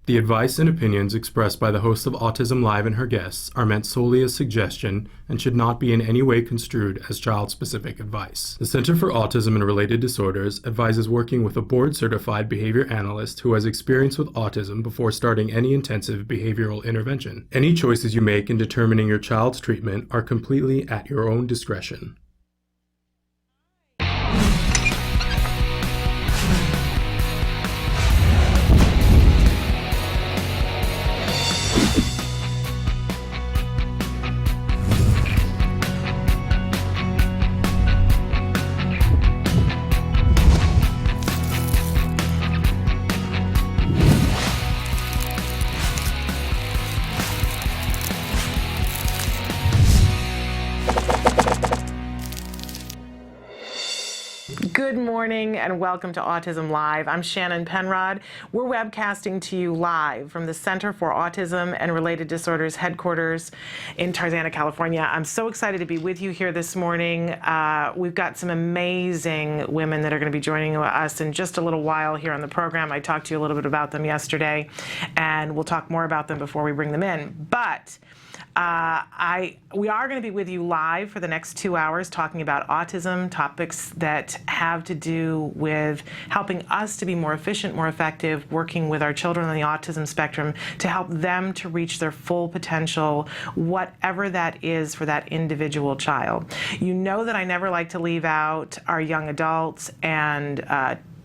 The advice and opinions expressed by the host of Autism Live and her guests are meant solely as suggestion and should not be in any way construed as child-specific advice. The Center for Autism and Related Disorders advises working with a board-certified behavior analyst who has experience with autism before starting any intensive behavioral intervention. Any choices you make in determining your child's treatment are completely at your own discretion. Good morning and welcome to Autism Live. I'm Shannon Penrod. We're webcasting to you live from the Center for Autism and Related Disorders headquarters in Tarzana, California. I'm so excited to be with you here this morning. We've got some amazing women that are going to be joining us in just a little while here on the program. I talked to you a little bit about them yesterday, and we'll talk more about them before we bring them in. But we are going to be with you live for the next 2 hours talking about autism, topics that have to do with helping us to be more efficient, more effective, working with our children on the autism spectrum to help them to reach their full potential, whatever that is for that individual child. You know that I never like to leave out our young adults and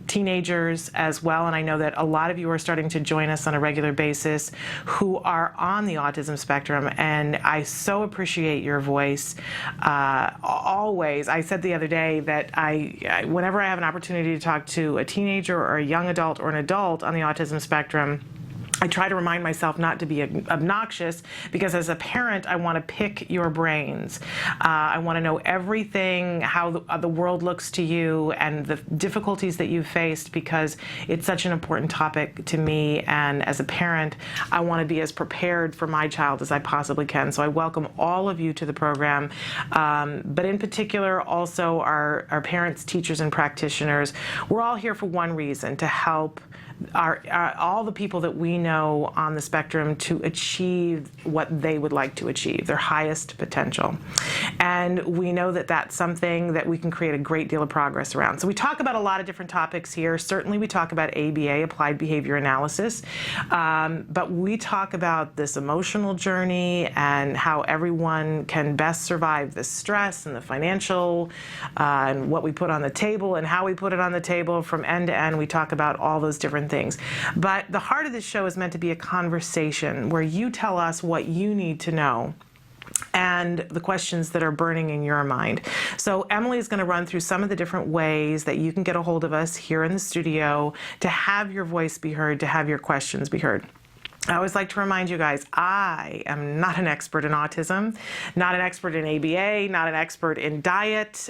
teenagers as well, and I know that a lot of you are starting to join us on a regular basis who are on the autism spectrum, and I so appreciate your voice. Always. I said the other day that whenever I have an opportunity to talk to a teenager or a young adult or an adult on the autism spectrum, I try to remind myself not to be obnoxious, because as a parent, I want to pick your brains. I want to know everything, how the world looks to you and the difficulties that you've faced, because it's such an important topic to me. And as a parent, I want to be as prepared for my child as I possibly can. So I welcome all of you to the program, but in particular also our parents, teachers, and practitioners. We're all here for one reason: to help all the people that we know on the spectrum to achieve what they would like to achieve, their highest potential. And we know that that's something that we can create a great deal of progress around. So we talk about a lot of different topics here. Certainly we talk about ABA, Applied Behavior Analysis, but we talk about this emotional journey and how everyone can best survive the stress and the financial and what we put on the table and how we put it on the table. From end to end, we talk about all those different things. But the heart of this show is meant to be a conversation where you tell us what you need to know and the questions that are burning in your mind. So Emily is going to run through some of the different ways that you can get a hold of us here in the studio to have your voice be heard, to have your questions be heard. I always like to remind you guys, I am not an expert in autism, not an expert in ABA, not an expert in diet,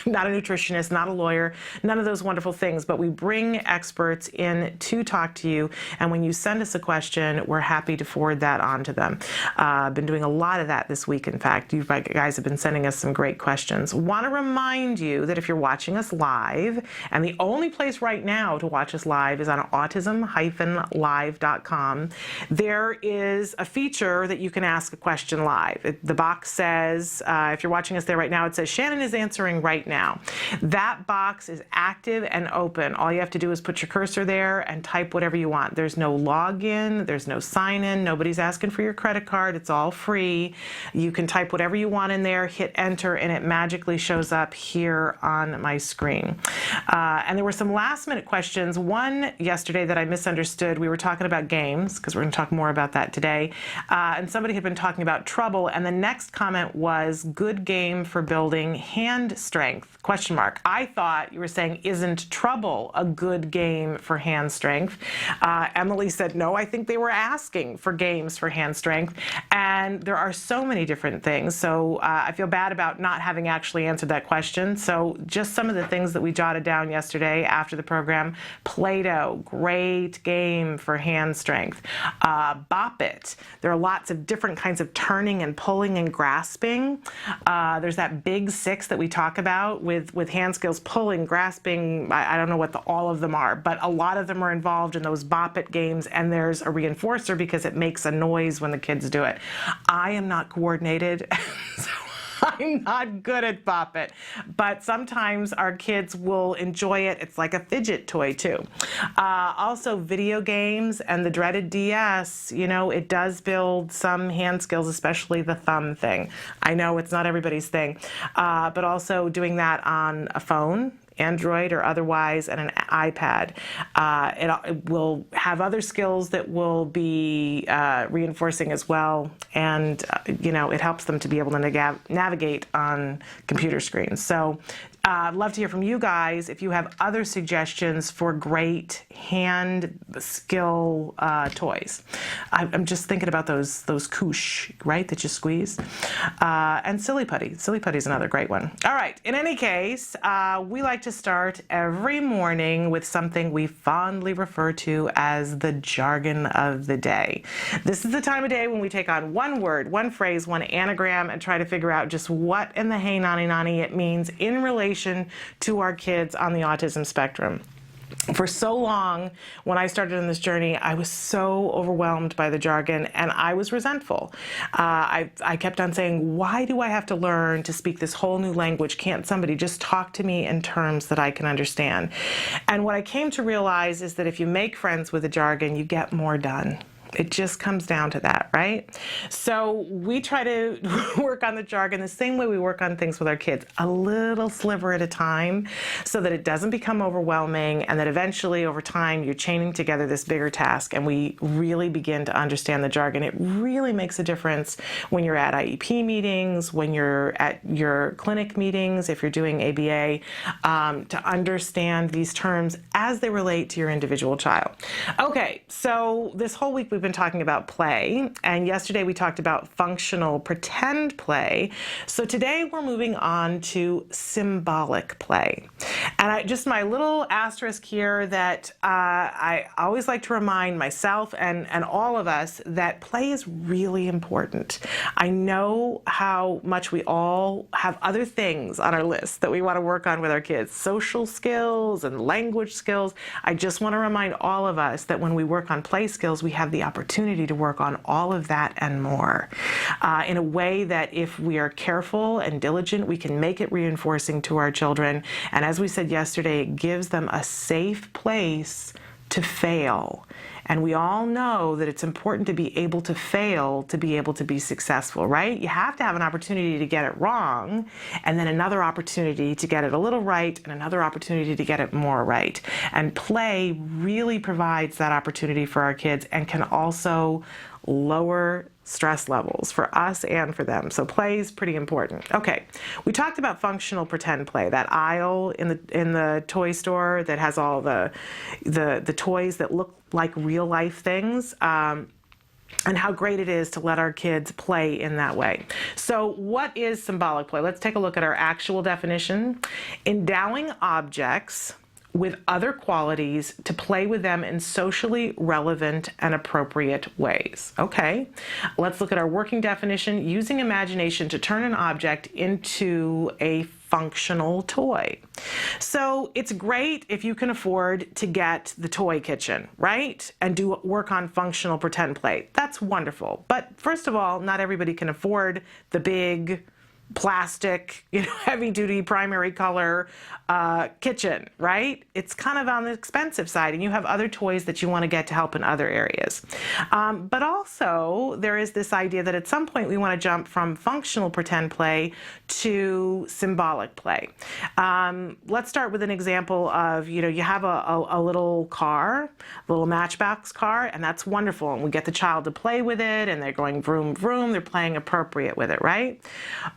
not a nutritionist, not a lawyer, none of those wonderful things, but we bring experts in to talk to you, and when you send us a question, we're happy to forward that on to them. I've been doing a lot of that this week, in fact. You guys have been sending us some great questions. Want to remind you that if you're watching us live, and the only place right now to watch us live is on autism-live.com, there is a feature that you can ask a question live. The box says, if you're watching us there right now, it says Shannon is answering right now. That box is active and open. All you have to do is put your cursor there and type whatever you want. There's no login, there's no sign in, nobody's asking for your credit card, it's all free. You can type whatever you want in there, hit enter, and it magically shows up here on my screen. And there were some last minute questions. One yesterday that I misunderstood. We were talking about games, because we're going to talk more about that today. And somebody had been talking about trouble, and the next comment was good game for building hand strength, question mark. I thought you were saying, isn't trouble a good game for hand strength? Emily said, no, I think they were asking for games for hand strength. And there are so many different things. So I feel bad about not having actually answered that question. So just some of the things that we jotted down yesterday after the program. Play-Doh, great game for hand strength. Bop it. There are lots of different kinds of turning and pulling and grasping. There's that big six that we talk about with hand skills, pulling, grasping. I don't know what all of them are, but a lot of them are involved in those bop it games, and there's a reinforcer because it makes a noise when the kids do it. I am not coordinated, so I'm not good at bop it, but sometimes our kids will enjoy it. It's like a fidget toy too. Also video games and the dreaded DS, it does build some hand skills, especially the thumb thing. I know it's not everybody's thing, but also doing that on a phone, Android or otherwise, and an iPad. It will have other skills that will be reinforcing as well, and it helps them to be able to navigate on computer screens. So I'd love to hear from you guys if you have other suggestions for great hand skill toys. I'm just thinking about those koosh, right, that you squeeze. And Silly Putty. Silly Putty is another great one. All right, in any case, we like to start every morning with something we fondly refer to as the jargon of the day. This is the time of day when we take on one word, one phrase, one anagram, and try to figure out just what in the hey nani nani it means in relation to our kids on the autism spectrum. For so long, when I started on this journey, I was so overwhelmed by the jargon, and I was resentful. I kept on saying, why do I have to learn to speak this whole new language? Can't somebody just talk to me in terms that I can understand? And what I came to realize is that if you make friends with the jargon, you get more done. It just comes down to that, right? So we try to work on the jargon the same way we work on things with our kids, a little sliver at a time, so that it doesn't become overwhelming, and that eventually over time you're chaining together this bigger task and we really begin to understand the jargon. It really makes a difference when you're at IEP meetings, when you're at your clinic meetings, if you're doing ABA, to understand these terms as they relate to your individual child. Okay, so this whole week we've been talking about play, and yesterday we talked about functional pretend play. So today we're moving on to symbolic play. And just my little asterisk here that I always like to remind myself and all of us that play is really important. I know how much we all have other things on our list that we want to work on with our kids, social skills and language skills. I just want to remind all of us that when we work on play skills, we have the opportunity to work on all of that and more in a way that if we are careful and diligent, we can make it reinforcing to our children. And as we said yesterday, it gives them a safe place to fail. And we all know that it's important to be able to fail to be able to be successful, right? You have to have an opportunity to get it wrong, and then another opportunity to get it a little right, and another opportunity to get it more right. And play really provides that opportunity for our kids and can also lower stress levels for us and for them. So play is pretty important. Okay, we talked about functional pretend play, that aisle in the toy store that has all the toys that look like real life things. And how great it is to let our kids play in that way. So what is symbolic play? Let's take a look at our actual definition. Endowing objects with other qualities to play with them in socially relevant and appropriate ways. Okay, let's look at our working definition. Using imagination to turn an object into a functional toy. So it's great if you can afford to get the toy kitchen, right? And do work on functional pretend play. That's wonderful. But first of all, not everybody can afford the big plastic, heavy-duty primary color kitchen, right? It's kind of on the expensive side, and you have other toys that you want to get to help in other areas. But also, there is this idea that at some point we want to jump from functional pretend play to symbolic play. Let's start with an example of, you have a little car, a little matchbox car, and that's wonderful, and we get the child to play with it, and they're going vroom, vroom, they're playing appropriate with it, right?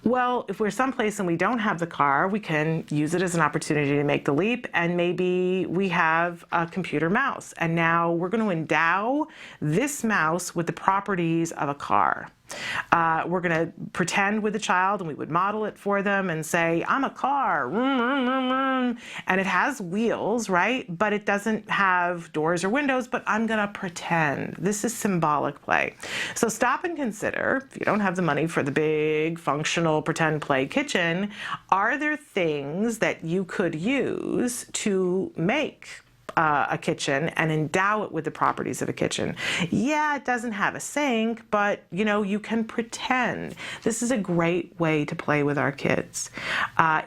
Well, if we're someplace and we don't have the car, we can use it as an opportunity to make the leap, and maybe we have a computer mouse, and now we're going to endow this mouse with the properties of a car. We're going to pretend with the child, and we would model it for them and say, I'm a car, and it has wheels, right? But it doesn't have doors or windows, but I'm going to pretend. This is symbolic play. So stop and consider, if you don't have the money for the big functional pretend play kitchen, are there things that you could use to make a kitchen and endow it with the properties of a kitchen? Yeah, it doesn't have a sink, but you can pretend. This is a great way to play with our kids.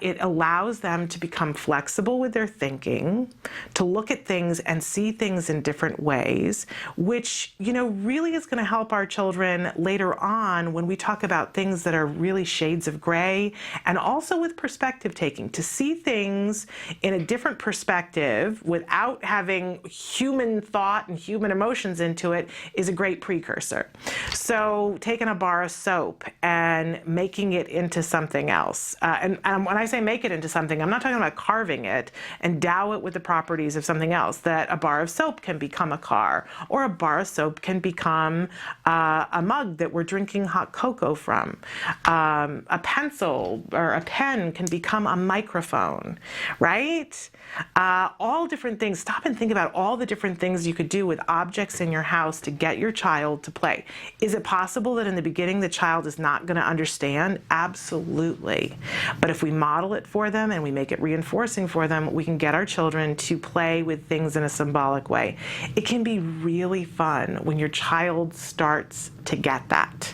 It allows them to become flexible with their thinking, to look at things and see things in different ways, which really is going to help our children later on when we talk about things that are really shades of gray, and also with perspective taking, to see things in a different perspective without having human thought and human emotions into it is a great precursor. So taking a bar of soap and making it into something else. And when I say make it into something, I'm not talking about carving it, endow it with the properties of something else. That a bar of soap can become a car, or a bar of soap can become a mug that we're drinking hot cocoa from. A pencil or a pen can become a microphone, right? All different things. Stop and think about all the different things you could do with objects in your house to get your child to play. Is it possible that in the beginning the child is not going to understand? Absolutely. But if we model it for them and we make it reinforcing for them, we can get our children to play with things in a symbolic way. It can be really fun when your child starts to get that.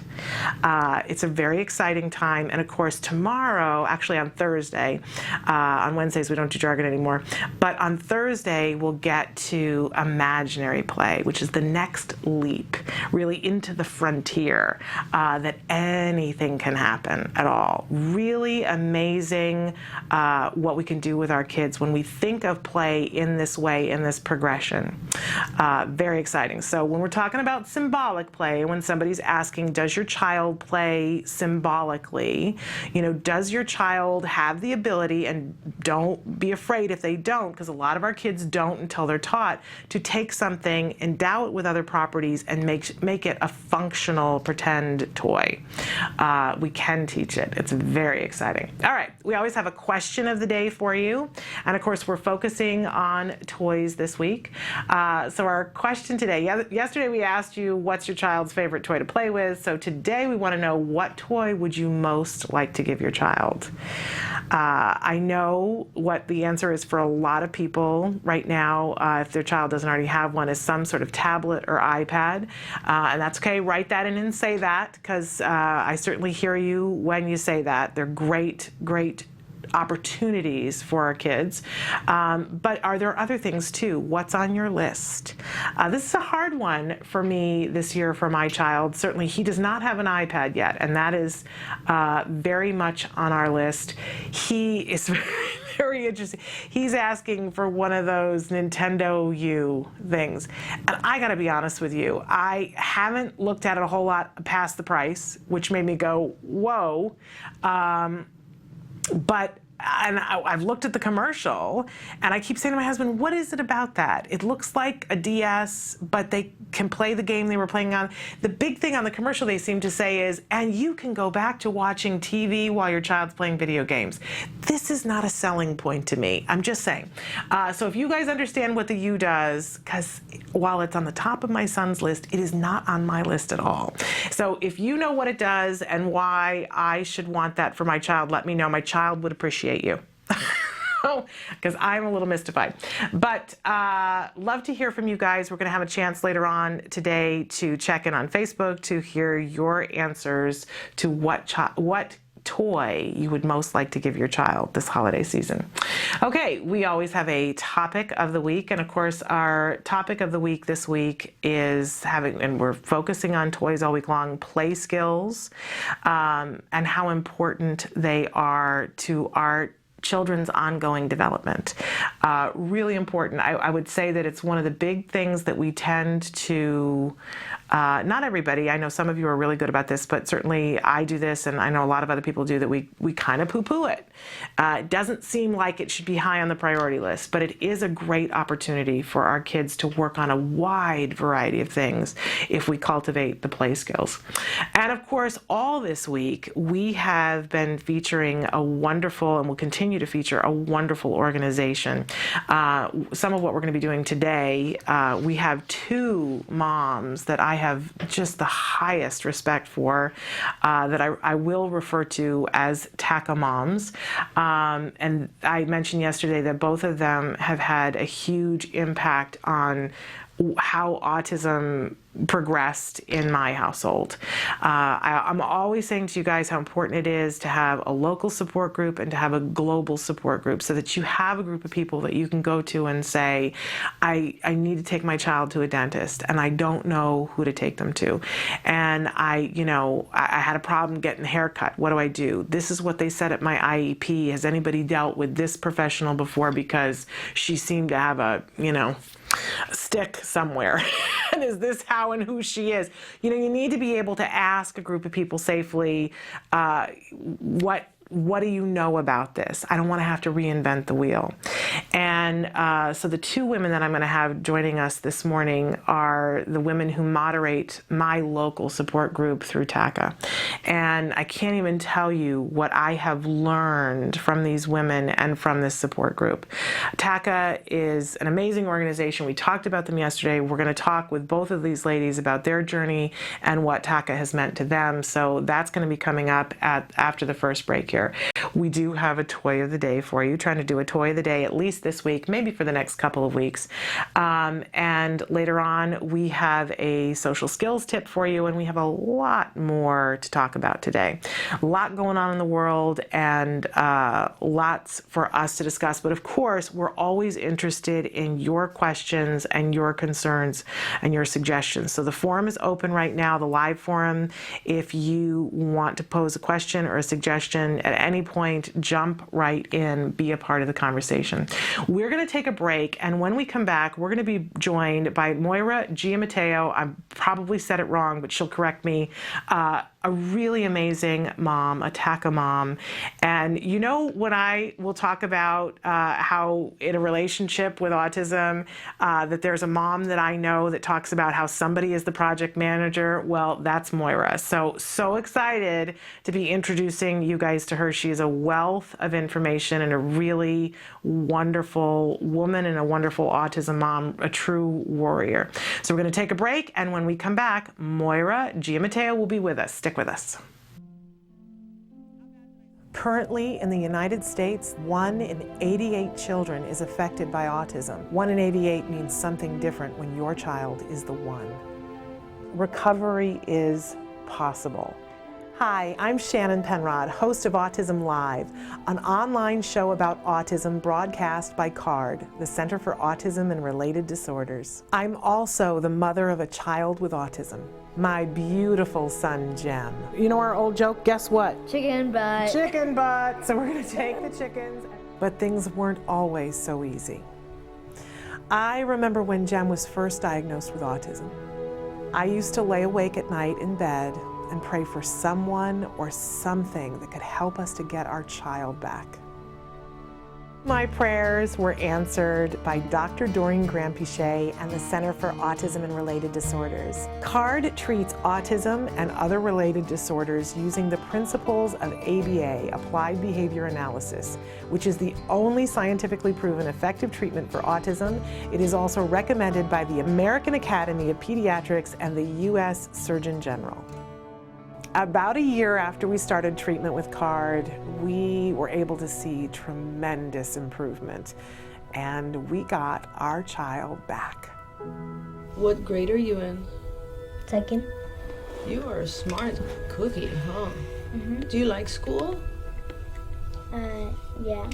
It's a very exciting time. And of course, tomorrow, actually on Thursday, on Wednesdays we don't do Jargon anymore, but on Thursday we'll get to imaginary play, which is the next leap, really into the frontier, that anything can happen at all. Really amazing what we can do with our kids when we think of play in this way, in this progression. Very exciting. So when we're talking about symbolic play, when somebody's asking, does your child play symbolically? Does your child have the ability, and don't be afraid if they don't, because a lot of our kids don't until they're taught, to take something, endow it with other properties, and make it a functional pretend toy. We can teach it. It's very exciting. All right, we always have a question of the day for you, and of course we're focusing on toys this week. So our question today, yesterday we asked you what's your child's favorite toy to play with, so today we want to know, what toy would you most like to give your child? I know what the answer is for a lot of people right now, if their child doesn't already have one, is some sort of tablet or iPad, and that's okay. Write that in and say that, because I certainly hear you when you say that. They're great opportunities for our kids. But are there other things too? What's on your list? This is a hard one for me this year for my child. Certainly he does not have an iPad yet, and that is very much on our list. He is very interesting. He's asking for one of those Nintendo U things. And I gotta be honest with you, I haven't looked at it a whole lot past the price, which made me go, whoa. And I've looked at the commercial, and I keep saying to my husband, what is it about that? It looks like a DS, but they can play the game they were playing on. The big thing on the commercial they seem to say is, and you can go back to watching TV while your child's playing video games. This is not a selling point to me. I'm just saying. So if you guys understand what the U does, because while it's on the top of my son's list, it is not on my list at all. So if you know what it does and why I should want that for my child, let me know. My child would appreciate you. Because I'm a little mystified. But love to hear from you guys. We're going to have a chance later on today to check in on Facebook to hear your answers to what toy you would most like to give your child this holiday season. Okay, we always have a topic of the week, and of course our topic of the week this week is and we're focusing on toys all week long, play skills, and how important they are to our children's ongoing development. Really important. I would say that it's one of the big things that we tend to not everybody, I know some of you are really good about this, but certainly I do this, and I know a lot of other people do, that we kind of poo-poo it. It doesn't seem like it should be high on the priority list, but it is a great opportunity for our kids to work on a wide variety of things if we cultivate the play skills. And of course, all this week, we have been featuring a wonderful, and will continue to feature a wonderful organization. Some of what we're going to be doing today, we have two moms that I have just the highest respect for, that I will refer to as TACA moms. And I mentioned yesterday that both of them have had a huge impact on how autism progressed in my household. I'm always saying to you guys how important it is to have a local support group and to have a global support group, so that you have a group of people that you can go to and say, I need to take my child to a dentist and I don't know who to take them to. And I had a problem getting a haircut. What do I do? This is what they said at my IEP. Has anybody dealt with this professional before? Because she seemed to have a stick somewhere. And is this how and who she is? You need to be able to ask a group of people safely, what do you know about this? I don't want to have to reinvent the wheel. And so the two women that I'm going to have joining us this morning are the women who moderate my local support group through TACA. And I can't even tell you what I have learned from these women and from this support group. TACA is an amazing organization. We talked about them yesterday. We're going to talk with both of these ladies about their journey and what TACA has meant to them. So that's going to be coming up after the first break here. We do have a toy of the day for you, trying to do a toy of the day at least this week, maybe for the next couple of weeks. And later on, we have a social skills tip for you, and we have a lot more to talk about today. A lot going on in the world, and lots for us to discuss. But of course, we're always interested in your questions and your concerns and your suggestions. So the forum is open right now, the live forum. If you want to pose a question or a suggestion at any point, jump right in, be a part of the conversation. We're going to take a break, and when we come back, we're going to be joined by Moira Giammatteo. I probably said it wrong, but she'll correct me. A really amazing mom, a TACA mom. And when I will talk about how in a relationship with autism, that there's a mom that I know that talks about how somebody is the project manager, well, that's Moira. So excited to be introducing you guys to her. She is a wealth of information and a really wonderful woman and a wonderful autism mom, a true warrior. So we're going to take a break, and when we come back, Moira Giammatteo will be with us. Stick with us. Currently in the United States, 1 in 88 children is affected by autism. 1 in 88 means something different when your child is the one. Recovery is possible. Hi, I'm Shannon Penrod, host of Autism Live, an online show about autism broadcast by CARD, the Center for Autism and Related Disorders. I'm also the mother of a child with autism, my beautiful son, Jem. You know our old joke, guess what? Chicken butt. Chicken butt. So we're going to take the chickens. But things weren't always so easy. I remember when Jem was first diagnosed with autism. I used to lay awake at night in bed and pray for someone or something that could help us to get our child back. My prayers were answered by Dr. Doreen Graham-Pichet and the Center for Autism and Related Disorders. CARD treats autism and other related disorders using the principles of ABA, Applied Behavior Analysis, which is the only scientifically proven effective treatment for autism. It is also recommended by the American Academy of Pediatrics and the U.S. Surgeon General. About a year after we started treatment with CARD, we were able to see tremendous improvement, and we got our child back. What grade are you in? Second. You are a smart cookie, huh? Mm-hmm. Do you like school? Yeah.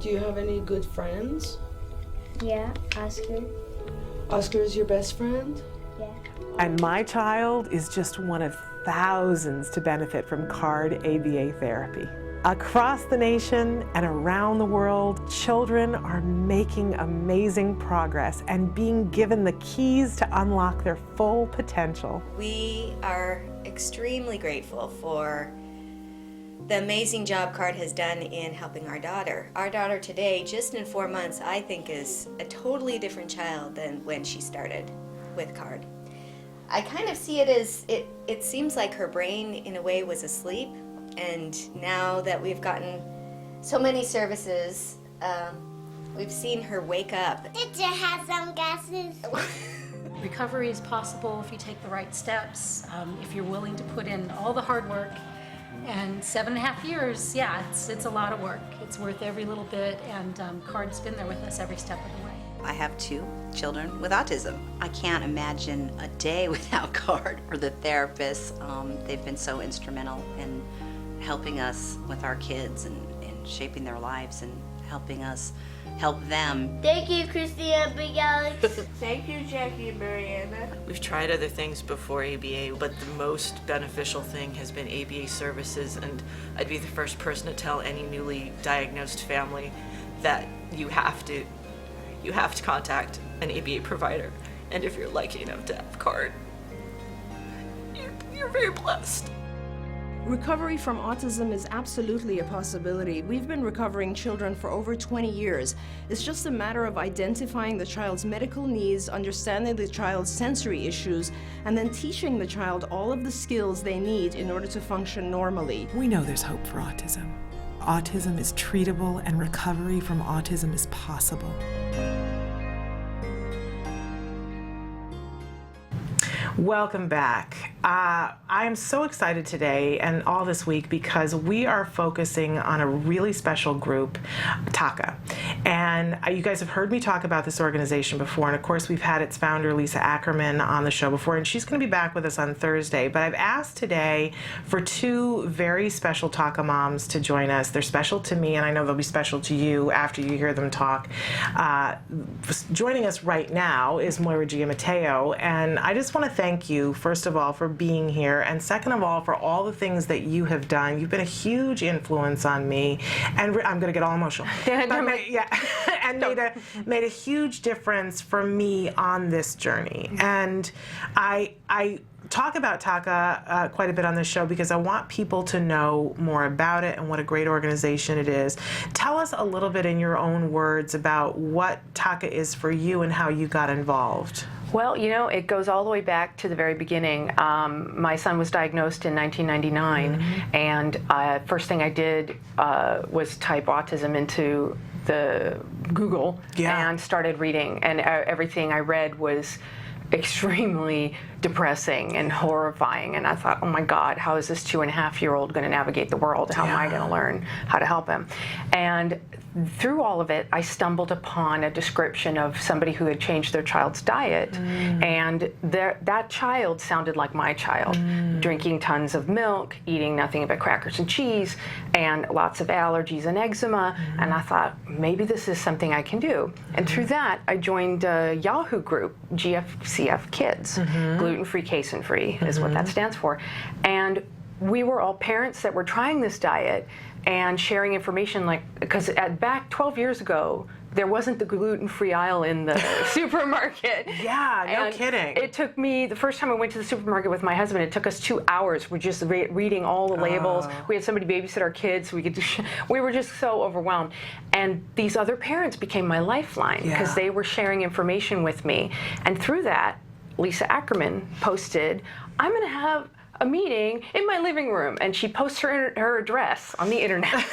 Do you have any good friends? Yeah, Oscar. Oscar is your best friend? Yeah. And my child is just one of thousands to benefit from CARD ABA therapy. Across the nation and around the world, children are making amazing progress and being given the keys to unlock their full potential. We are extremely grateful for the amazing job CARD has done in helping our daughter. Our daughter today, just in 4 months, I think is a totally different child than when she started with CARD. I kind of see it as, it seems like her brain in a way was asleep, and now that we've gotten so many services, we've seen her wake up. Teacher has some glasses. Recovery is possible if you take the right steps, if you're willing to put in all the hard work. And 7.5 years, yeah, it's a lot of work. It's worth every little bit, and CARD's been there with us every step of the way. I have 2 children with autism. I can't imagine a day without CARD or the therapists. They've been so instrumental in helping us with our kids and shaping their lives and helping us help them. Thank you, Christy and Big Alex. Thank you, Jackie and Mariana. We've tried other things before ABA, but the most beneficial thing has been ABA services, and I'd be the first person to tell any newly diagnosed family that you have to contact an ABA provider, and if you're lucky enough to have CARD, you're very blessed. Recovery from autism is absolutely a possibility. We've been recovering children for over 20 years. It's just a matter of identifying the child's medical needs, understanding the child's sensory issues, and then teaching the child all of the skills they need in order to function normally. We know there's hope for autism. Autism is treatable and recovery from autism is possible. Welcome back. I am so excited today and all this week because we are focusing on a really special group, TACA. And you guys have heard me talk about this organization before, and of course we've had its founder, Lisa Ackerman, on the show before, and she's going to be back with us on Thursday. But I've asked today for 2 very special TACA moms to join us. They're special to me, and I know they'll be special to you after you hear them talk. Joining us right now is Moira Giammatteo, and I just want to thank you, first of all, for being here, and second of all, for all the things that you have done. You've been a huge influence on me, and I'm going to get all emotional. And made a huge difference for me on this journey. And I talk about TACA quite a bit on this show because I want people to know more about it and what a great organization it is. Tell us a little bit in your own words about what TACA is for you and how you got involved. Well, you know, it goes all the way back to the very beginning. My son was diagnosed in 1999, and first thing I did was type autism into the Google and started reading, and everything I read was extremely depressing and horrifying, and I thought, oh my God, how is this 2.5-year-old going to navigate the world? How am I going to learn how to help him? And through all of it, I stumbled upon a description of somebody who had changed their child's diet, and that child sounded like my child, drinking tons of milk, eating nothing but crackers and cheese, and lots of allergies and eczema, and I thought, maybe this is something I can do. And through that, I joined a Yahoo group, GFCF Kids, gluten-free, casein-free is what that stands for, and we were all parents that were trying this diet and sharing information, like, because back 12 years ago, there wasn't the gluten-free aisle in the supermarket. Yeah, no kidding. It took me, the first time I went to the supermarket with my husband, it took us 2 hours. We're just reading all the labels. We had somebody babysit our kids. We were just so overwhelmed. And these other parents became my lifeline because they were sharing information with me. And through that, Lisa Ackerman posted, I'm going to have a meeting in my living room, and she posts her address on the internet.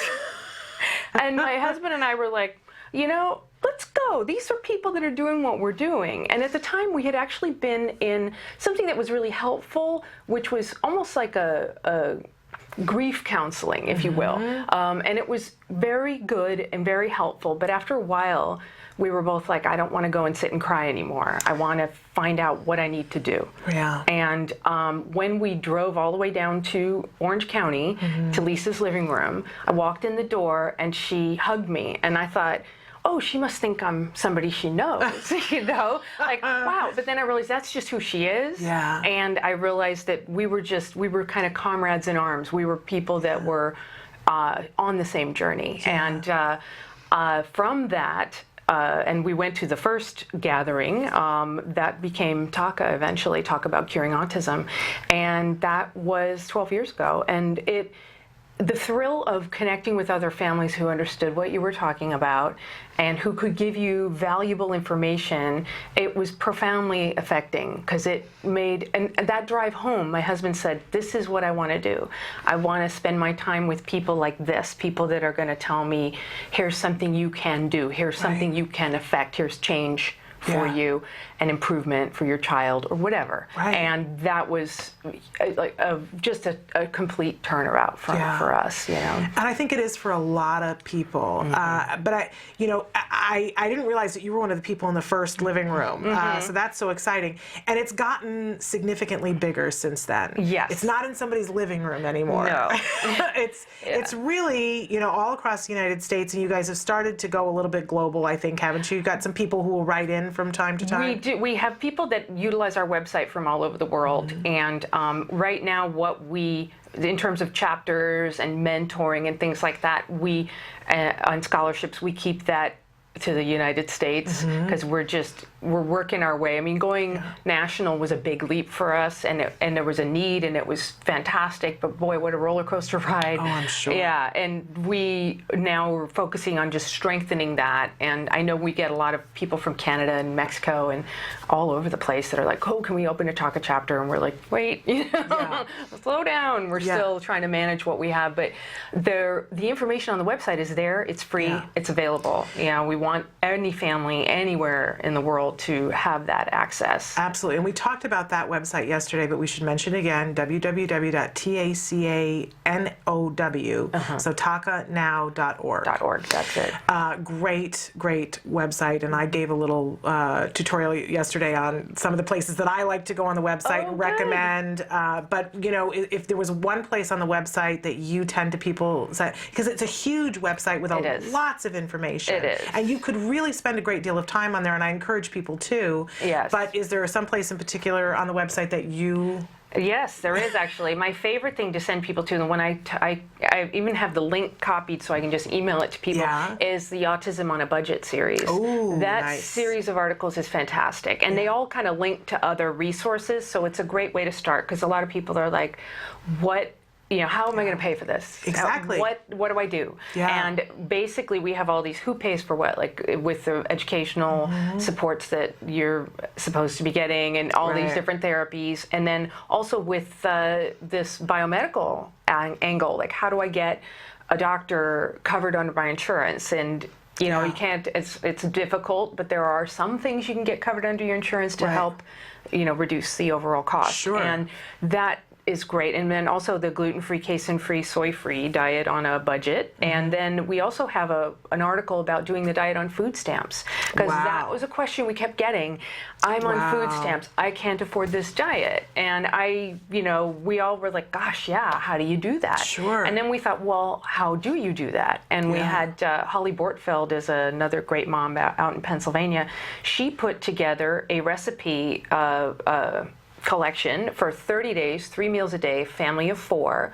And my husband and I were like, you know, let's go. These are people that are doing what we're doing. And at the time, we had actually been in something that was really helpful, which was almost like a grief counseling, if you will. And it was very good and very helpful. But after a while, we were both like, I don't want to go and sit and cry anymore. I want to find out what I need to do. Yeah. And when we drove all the way down to Orange County to Lisa's living room, I walked in the door and she hugged me, and I thought, oh, she must think I'm somebody she knows, you know? Like, wow. But then I realized that's just who she is. Yeah. And I realized that we were kind of comrades in arms. We were people that were on the same journey. And from that, and we went to the first gathering that became TACA eventually, Talk About Curing Autism, and that was 12 years ago. And the thrill of connecting with other families who understood what you were talking about and who could give you valuable information, it was profoundly affecting, because it made, and that drive home, my husband said, this is what I want to do. I want to spend my time with people like this, people that are going to tell me, here's something you can do, here's something you can affect, here's change for you, an improvement for your child, or whatever. And that was just a complete turnaround for us, you know. And I think it is for a lot of people. But I didn't realize that you were one of the people in the first living room. So that's so exciting. And it's gotten significantly bigger since then. Yes. It's not in somebody's living room anymore. No. It's really, all across the United States, and you guys have started to go a little bit global, I think, haven't you? You've got some people who will write in from time to time. We do. We have people that utilize our website from all over the world, and right now, in terms of chapters and mentoring and things like that, we on scholarships, we keep that to the United States, because we're working our way. I mean, going national was a big leap for us, and there was a need, and it was fantastic, but boy, what a roller coaster ride. Oh, I'm sure. Yeah, and we now are focusing on just strengthening that, and I know we get a lot of people from Canada and Mexico and all over the place that are like, oh, can we open a TACA chapter? And we're like, wait, slow down. We're still trying to manage what we have, but the information on the website is there. It's free. It's available. We want any family anywhere in the world to have that access. Absolutely. And we talked about that website yesterday, but we should mention it again, www.tacanow, so tacanow.org. .org, that's it. Great website. And I gave a little tutorial yesterday on some of the places that I like to go on the website and recommend. But, if there was one place on the website that you tend to people say, because it's a huge website with lots of information. It is. And you could really spend a great deal of time on there, and I encourage people to. Yes. But is there some place in particular on the website that you... Yes, there is actually. My favorite thing to send people to, and when I even have the link copied so I can just email it to people, is the Autism on a Budget series. Ooh, that series of articles is fantastic, and they all kind of link to other resources, so it's a great way to start, because a lot of people are like, what? How am I going to pay for this? Exactly. What do I do? And basically, we have all these who pays for what, like with the educational supports that you're supposed to be getting, and all these different therapies, and then also with this biomedical angle, like how do I get a doctor covered under my insurance? And you can't. It's difficult, but there are some things you can get covered under your insurance to help, reduce the overall cost. Sure. And that is great. And then also the gluten-free, casein-free, soy-free diet on a budget. And then we also have an article about doing the diet on food stamps, because that was a question we kept getting. I'm on food stamps. I can't afford this diet. And we all were like, gosh, how do you do that? Sure. And then we thought, well, how do you do that? And we had Holly Bortfeld is another great mom out in Pennsylvania. She put together a recipe collection for 30 days, 3 meals a day, family of 4,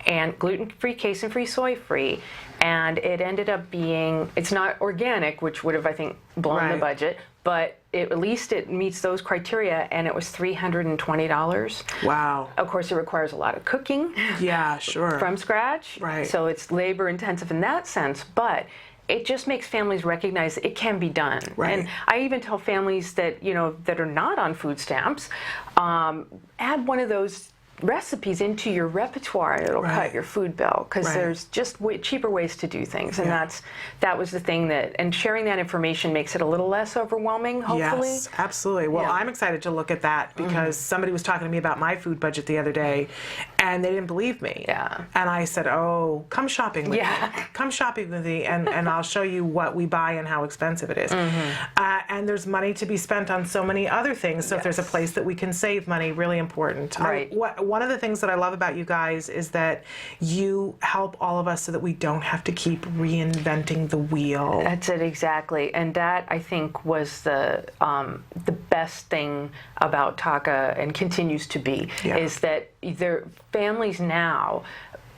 and gluten-free, casein-free, soy-free. And it ended up being, it's not organic, which would have, I think, blown the budget, but at least it meets those criteria, and it was $320. Wow. Of course, it requires a lot of cooking. Yeah, sure. From scratch. Right. So it's labor intensive in that sense, but it just makes families recognize it can be done. Right. And I even tell families that, that are not on food stamps, add one of those recipes into your repertoire, and it'll cut your food bill, because there's just cheaper ways to do things. And that was the thing and sharing that information makes it a little less overwhelming, hopefully. Yes, absolutely. Well, I'm excited to look at that, because somebody was talking to me about my food budget the other day, and they didn't believe me. Yeah. And I said, oh, come shopping with me. Come shopping with me, and I'll show you what we buy and how expensive it is. And there's money to be spent on so many other things. So if there's a place that we can save money, really important. Right. One of the things that I love about you guys is that you help all of us so that we don't have to keep reinventing the wheel. That's it, exactly. And that, I think, was the best thing about TACA, and continues to be, is that families now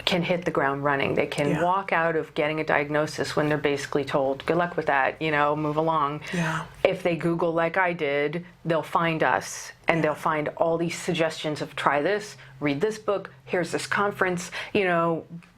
can hit the ground running. They can walk out of getting a diagnosis when they're basically told, good luck with that, move along. Yeah. If they Google like I did, they'll find us, and they'll find all these suggestions of try this, read this book, here's this conference,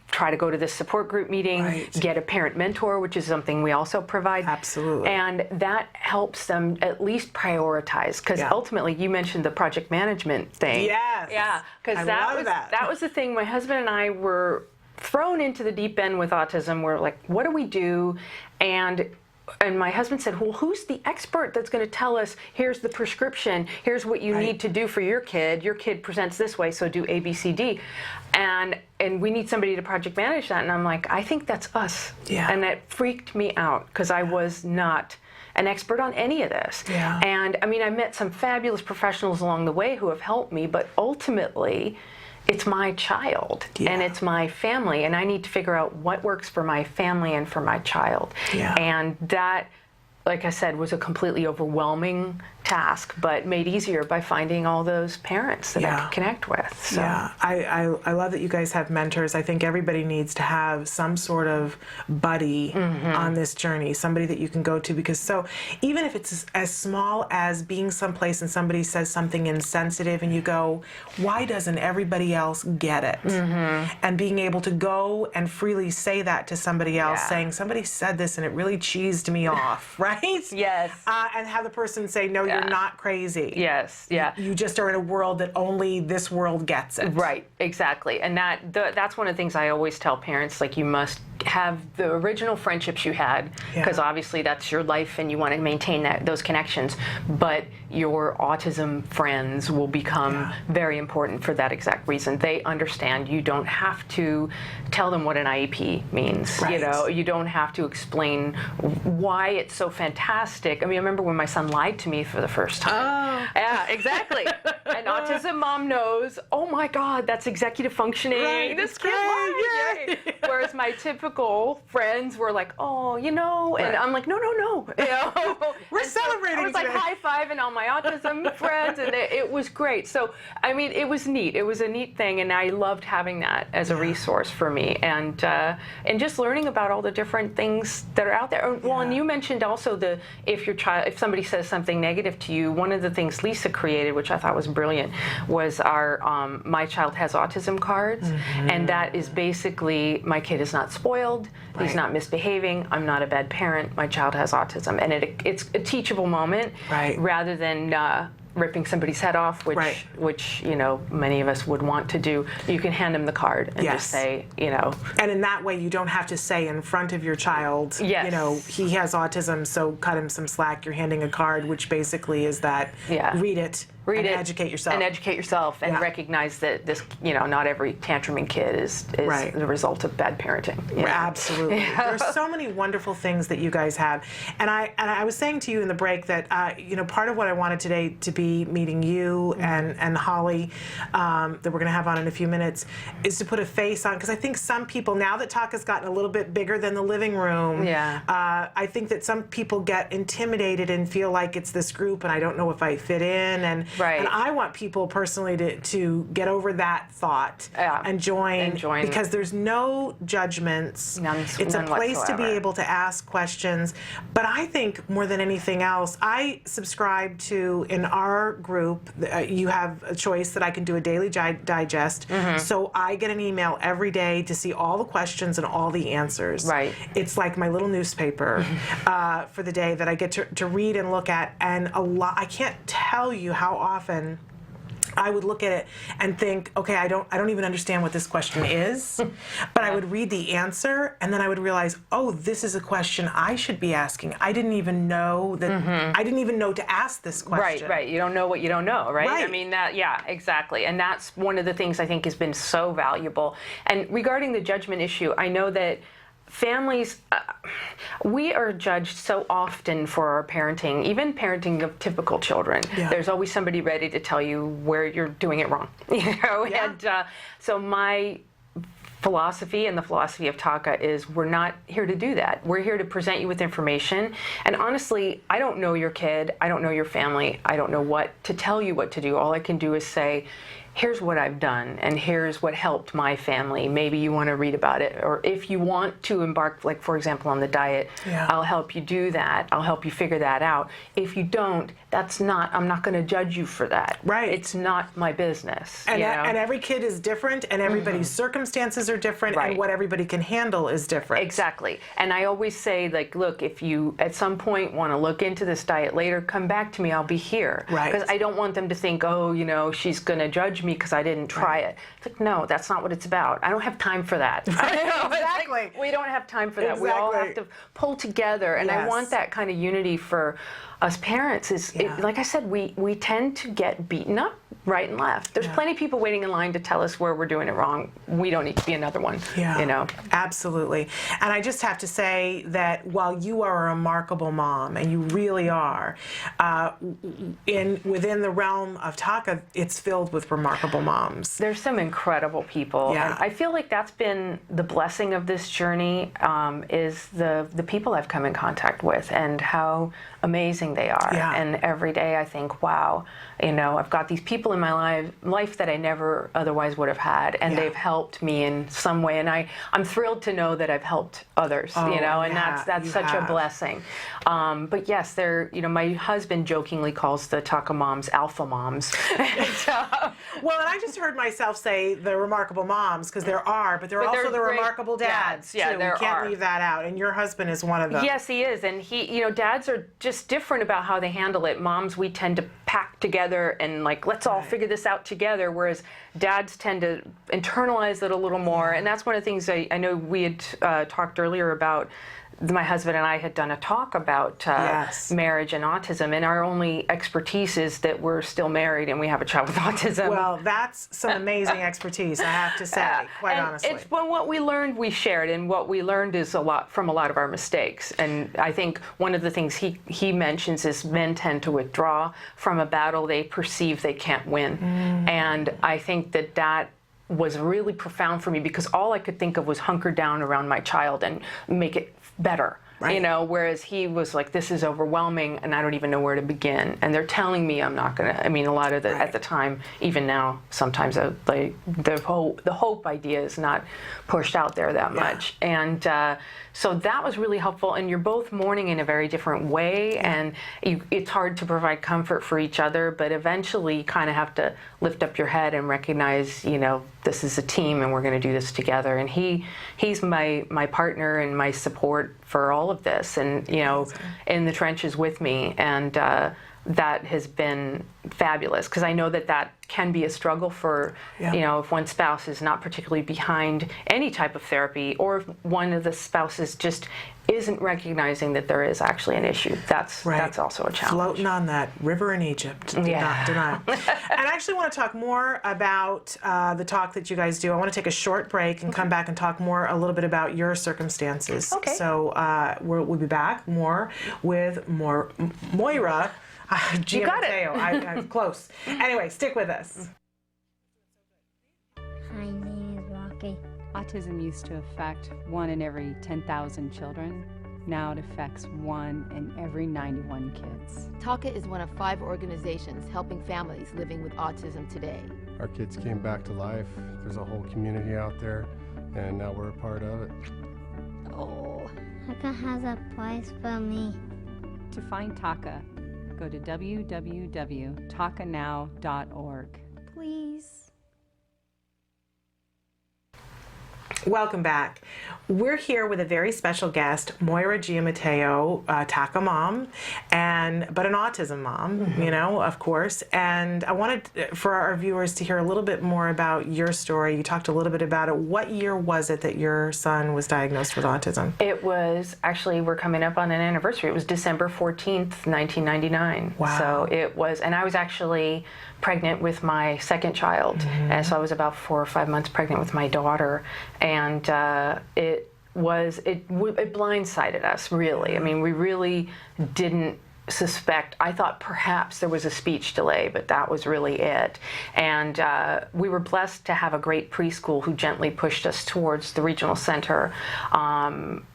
try to go to this support group meeting, get a parent mentor, which is something we also provide. Absolutely. And that helps them at least prioritize, because ultimately you mentioned the project management thing. Yes. Yeah, because that was the thing. My husband and I were thrown into the deep end with autism. We're like, what do we do? And my husband said, well, who's the expert that's going to tell us, here's the prescription, here's what you need to do for your kid. Your kid presents this way, so do A, B, C, D. And we need somebody to project manage that. And I'm like, I think that's us. Yeah. And that freaked me out, because I was not an expert on any of this. Yeah. And I met some fabulous professionals along the way who have helped me, but ultimately, it's my child and it's my family, and I need to figure out what works for my family and for my child. Yeah. And that, like I said, was a completely overwhelming task, but made easier by finding all those parents that I could connect with. So. Yeah, I love that you guys have mentors. I think everybody needs to have some sort of buddy on this journey, somebody that you can go to, because even if it's as small as being someplace and somebody says something insensitive and you go, why doesn't everybody else get it? And being able to go and freely say that to somebody else, saying, somebody said this and it really cheesed me off, right? Yes. And have the person say, no, you're not crazy. Yes, yeah. You just are in a world that only this world gets it. Right, exactly. And that's one of the things I always tell parents, like, you must have the original friendships you had, because obviously that's your life and you want to maintain those connections, but your autism friends will become very important for that exact reason. They understand. You don't have to tell them what an IEP means. You don't have to explain why it's so fantastic. I remember when my son lied to me for the first time. Yeah, exactly. An autism mom knows, oh my God, that's executive functioning. This kid lied. Whereas my typical friends were like, oh, and I'm like, no. We're celebrating. I was like high-fiving all my autism friends, and it was great. So, it was neat. It was a neat thing, and I loved having that as a resource for me, and just learning about all the different things that are out there. Well, and you mentioned also if somebody says something negative to you, one of the things Lisa created, which I thought was brilliant, was our My Child Has Autism cards, and that is basically, my kid is not spoiled, he's not misbehaving, I'm not a bad parent, my child has autism, and it's a teachable moment, rather than ripping somebody's head off, which many of us would want to do. You can hand them the card and just say, And in that way, you don't have to say in front of your child, he has autism, so cut him some slack. You're handing a card, which basically is that, read it. Educate yourself. And educate yourself, and recognize that this, not every tantruming kid is the result of bad parenting. Absolutely. There's so many wonderful things that you guys have. And I was saying to you in the break that, part of what I wanted today to be meeting you and Holly, that we're going to have on in a few minutes, is to put a face on, because I think some people, now that TACA's gotten a little bit bigger than the living room, I think that some people get intimidated and feel like it's this group and I don't know if I fit in, and I want people personally to get over that thought and join, because there's no judgments. It's a place to be able to ask questions. But I think more than anything else, I subscribe to, in our group, you have a choice that I can do a daily digest. So I get an email every day to see all the questions and all the answers. It's like my little newspaper for the day that I get to read and look at. And I can't tell you how often I would look at it and think, okay, I don't even understand what this question is, but I would read the answer and then I would realize, oh, this is a question I should be asking. I didn't even know that. I didn't even know to ask this question. Right. You don't know what you don't know, right? Exactly. And that's one of the things I think has been so valuable. And regarding the judgment issue, I know that families, we are judged so often for our parenting, even parenting of typical children. There's always somebody ready to tell you where you're doing it wrong. And so my philosophy and the philosophy of TACA is, we're not here to do that. We're here to present you with information. And honestly, I don't know your kid. I don't know your family. I don't know what to tell you what to do. All I can do is say, here's what I've done, and here's what helped my family. Maybe you want to read about it. Or if you want to embark, like, for example, on the diet, I'll help you do that. I'll help you figure that out. If you don't, I'm not going to judge you for that. Right. It's not my business. And, you know? and every kid is different, and everybody's circumstances are different, and what everybody can handle is different. Exactly. And I always say, like, look, if you at some point want to look into this diet later, come back to me. I'll be here. Right. Because I don't want them to think, oh, you know, she's going to judge me because I didn't try it. It's like, no, that's not what it's about. I don't have time for that. Exactly. Like, we don't have time for that. We all have to pull together. And I want that kind of unity for us parents. Like I said, we tend to get beaten up right and left. There's plenty of people waiting in line to tell us where we're doing it wrong. We don't need to be another one. You know? Absolutely. And I just have to say that while you are a remarkable mom, and you really are, within the realm of TACA, it's filled with remarkable moms. There's some incredible people. Yeah. And I feel like that's been the blessing of this journey, is the people I've come in contact with and how amazing they are. And every day I think, wow, you know, I've got these people in my life that I never otherwise would have had, and they've helped me in some way, and I'm thrilled to know that I've helped others, you know, and that's such a blessing. But yes, you know, my husband jokingly calls the TACA moms alpha moms. Well, and I just heard myself say the remarkable moms, because there are, but there are also the remarkable dads. Yeah, too. there We can't are. leave that out, and your husband is one of them. Yes, he is, and you know, dads are just different about how they handle it. Moms, we tend to pack together and like, let's all figure this out together, whereas dads tend to internalize it a little more. And that's one of the things I know we had talked earlier about. My husband and I had done a talk about marriage and autism, and our only expertise is that we're still married and we have a child with autism. Well, that's some amazing expertise, I have to say, quite honestly. It's what we learned, we shared, and what we learned is a lot from a lot of our mistakes. And I think one of the things he mentions is men tend to withdraw from a battle they perceive they can't win. And I think that was really profound for me, because all I could think of was hunker down around my child and make it better. You know, whereas he was like, this is overwhelming and I don't even know where to begin. And they're telling me I'm not gonna, I mean, a lot of at the time, even now, sometimes the hope idea is not pushed out there that much. And so that was really helpful. And you're both mourning in a very different way, and it's hard to provide comfort for each other, but eventually you kind of have to lift up your head and recognize, you know, this is a team and we're gonna do this together. And he's my partner and my support for all of this, and you know, in the trenches with me, and that has been fabulous, because I know that can be a struggle for you know, if one spouse is not particularly behind any type of therapy, or if one of the spouses just isn't recognizing that there is actually an issue. That's also a challenge. Floating on that river in Egypt. Did not deny. And I actually want to talk more about the talk that you guys do. I want to take a short break and come back and talk a little bit about your circumstances. Okay. So we'll be back more with Moira. You got it. I'm close. Anyway, stick with us. My name is Rocky. Autism used to affect 1 in every 10,000 children. Now it affects 1 in every 91 kids. TACA is one of 5 organizations helping families living with autism today. Our kids came back to life. There's a whole community out there, and now we're a part of it. Oh, TACA has a place for me. To find TACA, go to www.tacanow.org. Please. Welcome back. We're here with a very special guest, Moira Giammatteo, TACA mom, but an autism mom, you know, of course. And I wanted for our viewers to hear a little bit more about your story. You talked a little bit about it. What year was it that your son was diagnosed with autism? It was, actually, we're coming up on an anniversary. It was December 14th, 1999. Wow. So it was, and I was actually pregnant with my second child. And so I was about 4 or 5 months pregnant with my daughter. And it blindsided us, really. I mean, we really didn't I thought perhaps there was a speech delay, but that was really it. And we were blessed to have a great preschool who gently pushed us towards the regional center,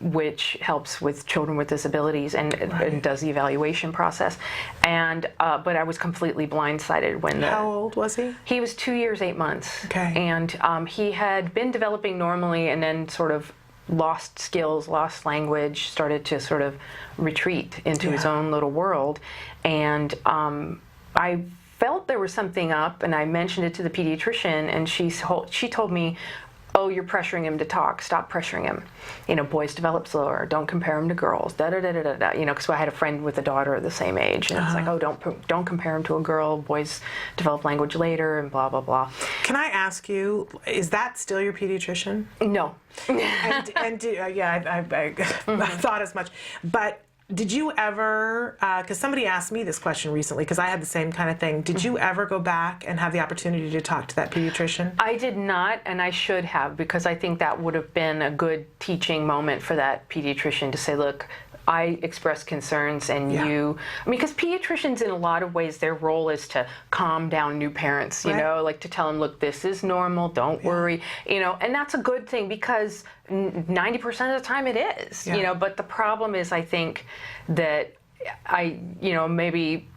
which helps with children with disabilities and does the evaluation process. And but I was completely blindsided when How old was he? He was 2 years, 8 months. Okay. And he had been developing normally and then sort of lost skills, lost language, started to sort of retreat into his own little world. And I felt there was something up, and I mentioned it to the pediatrician, and she told me, oh, you're pressuring him to talk. Stop pressuring him. You know, boys develop slower. Don't compare him to girls. Da da da da da. You know, because I had a friend with a daughter the same age, and it's like, oh, don't compare him to a girl. Boys develop language later, and blah blah blah. Can I ask you, is that still your pediatrician? No. I thought as much, but. Did you ever, because somebody asked me this question recently, because I had the same kind of thing, did you ever go back and have the opportunity to talk to that pediatrician? I did not, and I should have, because I think that would have been a good teaching moment for that pediatrician to say, look, I express concerns and you, I mean, because pediatricians in a lot of ways, their role is to calm down new parents, you know, like to tell them, look, this is normal, don't worry, you know, and that's a good thing because 90% of the time it is, you know, but the problem is I think that maybe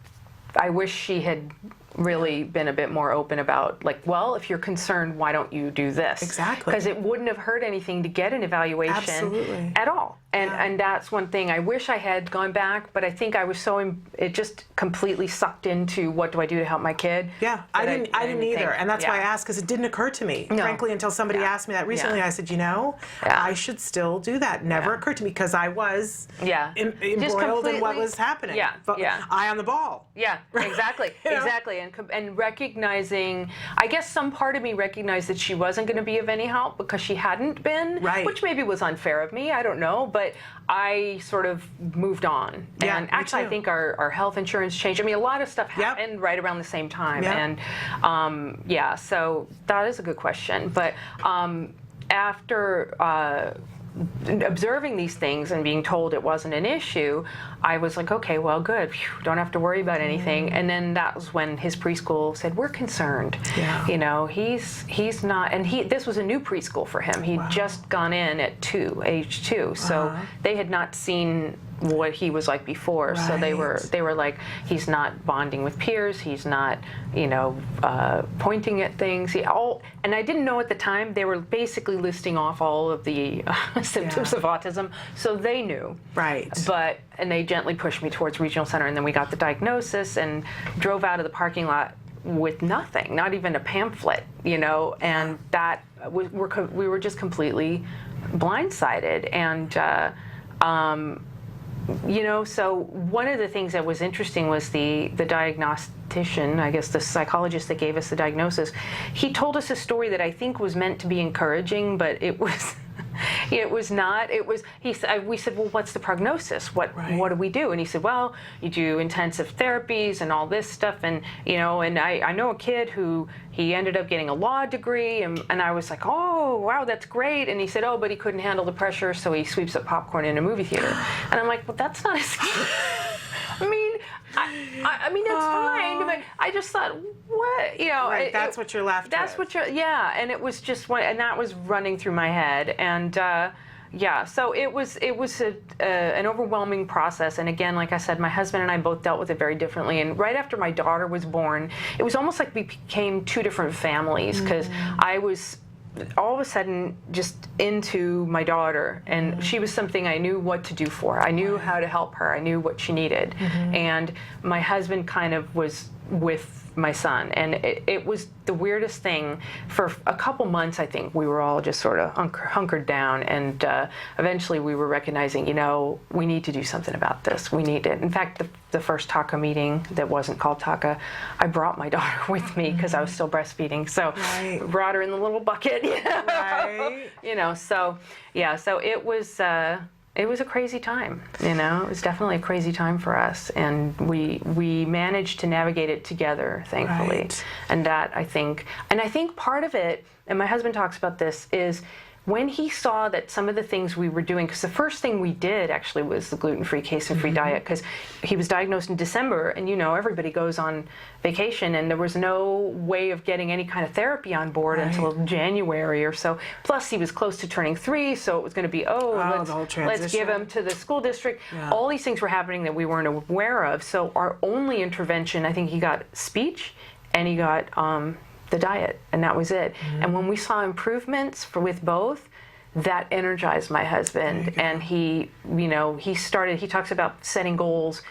I wish she had really been a bit more open about, like, well, if you're concerned, why don't you do this? Exactly. Because it wouldn't have hurt anything to get an evaluation at all. And that's one thing. I wish I had gone back, but I think I was it just completely sucked into what do I do to help my kid? Yeah, I didn't either. And that's why I asked, because it didn't occur to me, frankly, until somebody asked me that recently. I said, you know, I should still do that. Never occurred to me because I was embroiled in what was happening. Eye on the ball. Yeah, exactly. Exactly. And recognizing, I guess some part of me recognized that she wasn't going to be of any help because she hadn't been, which maybe was unfair of me. I don't know. But I sort of moved on. And actually, I think our health insurance changed. I mean, a lot of stuff happened right around the same time. And so that is a good question. But after observing these things and being told it wasn't an issue, I was like, okay, well, good. Phew, don't have to worry about anything. And then that was when his preschool said, we're concerned. You know, he's not, and this was a new preschool for him. He'd just gone in at age 2. So they had not seen what he was like before. So they were like, he's not bonding with peers. He's not, you know, pointing at things. And I didn't know at the time, they were basically listing off all of the symptoms of autism. So they knew. And they gently pushed me towards regional center, and then we got the diagnosis and drove out of the parking lot with nothing, not even a pamphlet, you know, and that we were just completely blindsided. And you know, so one of the things that was interesting was the diagnostician, I guess the psychologist that gave us the diagnosis. He told us a story that I think was meant to be encouraging, but it was it was not. It was. We said, well, what's the prognosis? What do we do? And he said, well, you do intensive therapies and all this stuff, and you know, and I know a kid who he ended up getting a law degree, and I was like, oh wow, that's great. And he said, oh, but he couldn't handle the pressure, so he sweeps up popcorn in a movie theater. And I'm like, well, that's not as I mean, that's fine, but I just thought, what, you know? That's what you're left with. And it was just and that was running through my head, and so it was an overwhelming process. And again, like I said, my husband and I both dealt with it very differently. And right after my daughter was born, it was almost like we became two different families, because I was all of a sudden just into my daughter, and she was something I knew what to do for. I knew how to help her. I knew what she needed. And my husband kind of was with my son, and it was the weirdest thing. For a couple months, I think we were all just sort of hunkered down, and eventually we were recognizing, you know, we need to do something about this. We need it. In fact, the first TACA meeting that wasn't called TACA, I brought my daughter with me because I was still breastfeeding, so brought her in the little bucket, you know, so it was a crazy time, you know. It was definitely a crazy time for us, and we managed to navigate it together, thankfully. And that, I think part of it, and my husband talks about this, is when he saw that some of the things we were doing, because the first thing we did actually was the gluten-free, casein-free diet, because he was diagnosed in December, and everybody goes on vacation, and there was no way of getting any kind of therapy on board until January or so. Plus, he was close to turning 3, so it was going to be, let's give him to the school district. Yeah. All these things were happening that we weren't aware of. So our only intervention, I think he got speech, and he got the diet, and that was it. And when we saw improvements with both, that energized my husband, and he talks about setting goals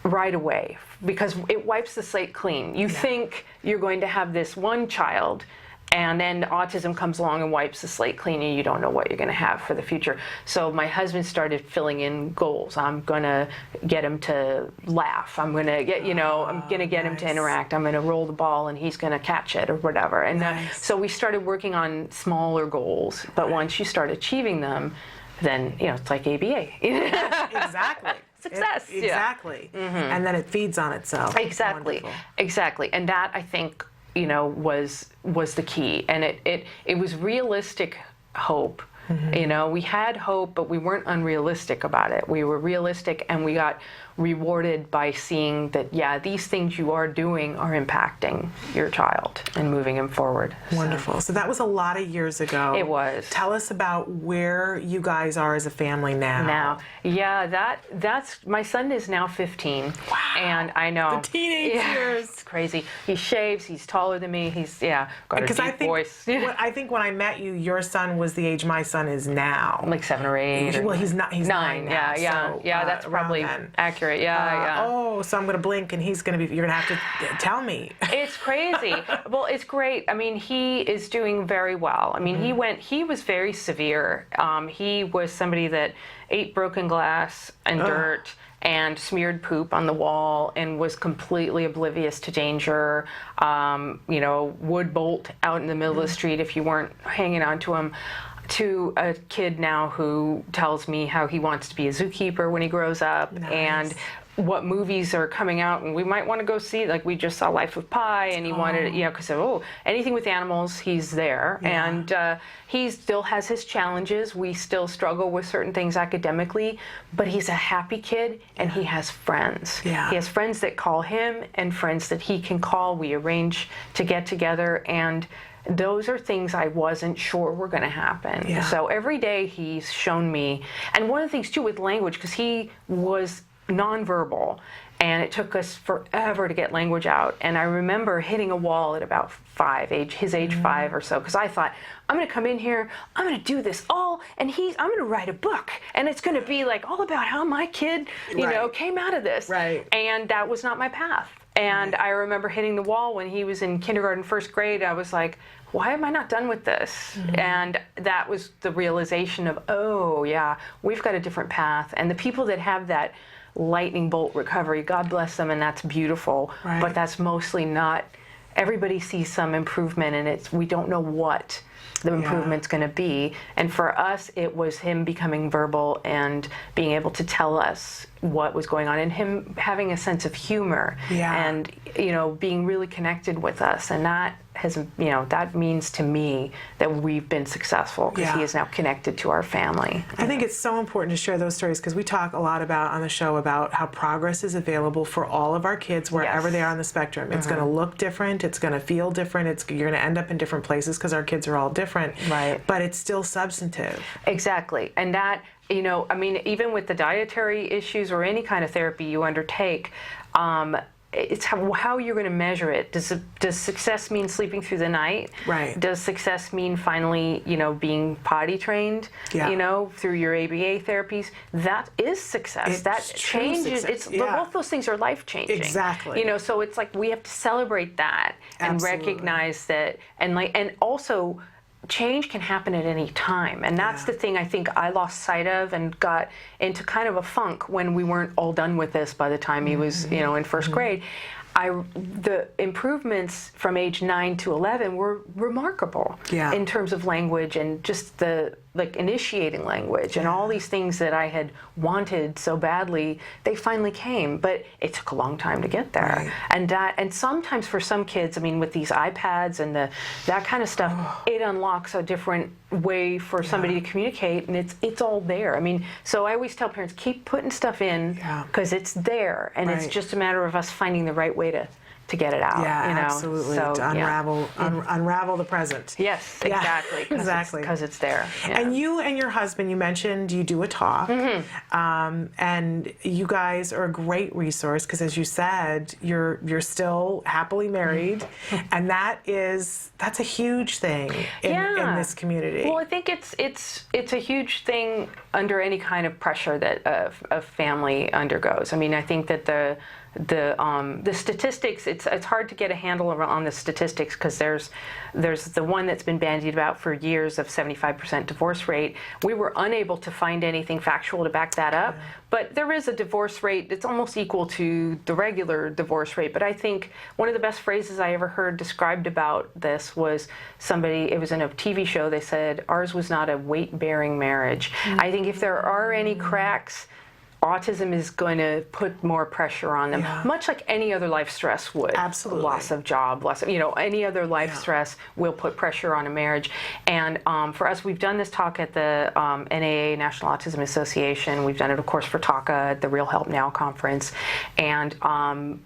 right away, because it wipes the slate clean. You think you're going to have this one child, and then autism comes along and wipes the slate clean, and you don't know what you're going to have for the future. So my husband started filling in goals. I'm going to get him to laugh. I'm going to get, I'm going to get him to interact. I'm going to roll the ball, and he's going to catch it or whatever. And so we started working on smaller goals. But once you start achieving them, then, it's like ABA. Exactly. Success. Exactly. And then it feeds on itself. Exactly. Wonderful. Exactly. And that, I think, was the key, and it was realistic hope. We had hope, but we weren't unrealistic about it. We were realistic, and we got rewarded by seeing that, these things you are doing are impacting your child and moving him forward. Wonderful. So that was a lot of years ago. It was. Tell us about where you guys are as a family now. That's my son is now 15. Wow. And I know. The teenage years. It's crazy. He shaves. He's taller than me. He's got a deep voice. I think when I met you, your son was the age my son is now. Like 7 or 8. Well, he's not. He's 9 now. So, that's probably accurate. So I'm going to blink, and he's going to be. You're going to have to tell me. It's crazy. Well, it's great. I mean, he is doing very well. I mean, he was very severe. He was somebody that ate broken glass and dirt and smeared poop on the wall and was completely oblivious to danger. Would bolt out in the middle of the street if you weren't hanging on to him. To a kid now who tells me how he wants to be a zookeeper when he grows up, and what movies are coming out and we might want to go see. Like, we just saw Life of Pi, and he wanted, because anything with animals, he's there. And he still has his challenges. We still struggle with certain things academically, but he's a happy kid, and he has friends. He has friends that call him and friends that he can call. We arrange to get together, and those are things I wasn't sure were going to happen. So every day he's shown me, and one of the things too with language, because he was nonverbal, and it took us forever to get language out. And I remember hitting a wall at about his age 5 or so, because I thought, I'm going to come in here, I'm going to do this all, and I'm going to write a book, and it's going to be like all about how my kid, came out of this. And that was not my path. And I remember hitting the wall when he was in kindergarten, 1st grade. I was like, why am I not done with this? And that was the realization of, we've got a different path. And the people that have that lightning bolt recovery, God bless them, and that's beautiful. But that's mostly not, everybody sees some improvement, and we don't know what the improvement's going to be. And for us, it was him becoming verbal and being able to tell us what was going on, and him having a sense of humor and being really connected with us. And that has, that means to me that we've been successful, because he is now connected to our family. I think it's so important to share those stories, because we talk a lot on the show about how progress is available for all of our kids wherever they are on the spectrum. It's going to look different, it's going to feel different, you're going to end up in different places because our kids are all different, but it's still substantive. Exactly. And that, even with the dietary issues or any kind of therapy you undertake, it's how you're going to measure it. Does success mean sleeping through the night? Does success mean finally, being potty trained, through your ABA therapies? That is success. That changes. Both those things are life changing. Exactly. So it's like we have to celebrate that and recognize that, and also, change can happen at any time, and that's the thing I think I lost sight of and got into kind of a funk when we weren't all done with this by the time he was, in 1st grade. The improvements from age 9 to 11 were remarkable in terms of language and just the like initiating language and all these things that I had wanted so badly, they finally came, but it took a long time to get there. Right. And sometimes for some kids, I mean, with these iPads and that kind of stuff, it unlocks a different way for somebody to communicate, and it's all there. I mean, so I always tell parents, keep putting stuff in because it's there, and it's just a matter of us finding the right way to get it out. Yeah, you know? absolutely. So, to unravel the present. Yes, exactly. Exactly. Because it's there. Yeah. And you and your husband, you mentioned you do a talk, and you guys are a great resource because, as you said, you're still happily married, and that's a huge thing in this community. Well, I think it's a huge thing under any kind of pressure that a family undergoes. I mean, I think that the statistics, it's hard to get a handle on the statistics because there's the one that's been bandied about for years of 75% divorce rate. We were unable to find anything factual to back that up, but there is a divorce rate that's almost equal to the regular divorce rate. But I think one of the best phrases I ever heard described about this was it was in a TV show, they said, ours was not a weight-bearing marriage. I think if there are any cracks, autism is going to put more pressure on them, much like any other life stress would. Absolutely. Loss of job, any other life stress will put pressure on a marriage. And for us, we've done this talk at the NAA, National Autism Association. We've done it, of course, for TACA at the Real Help Now conference. And,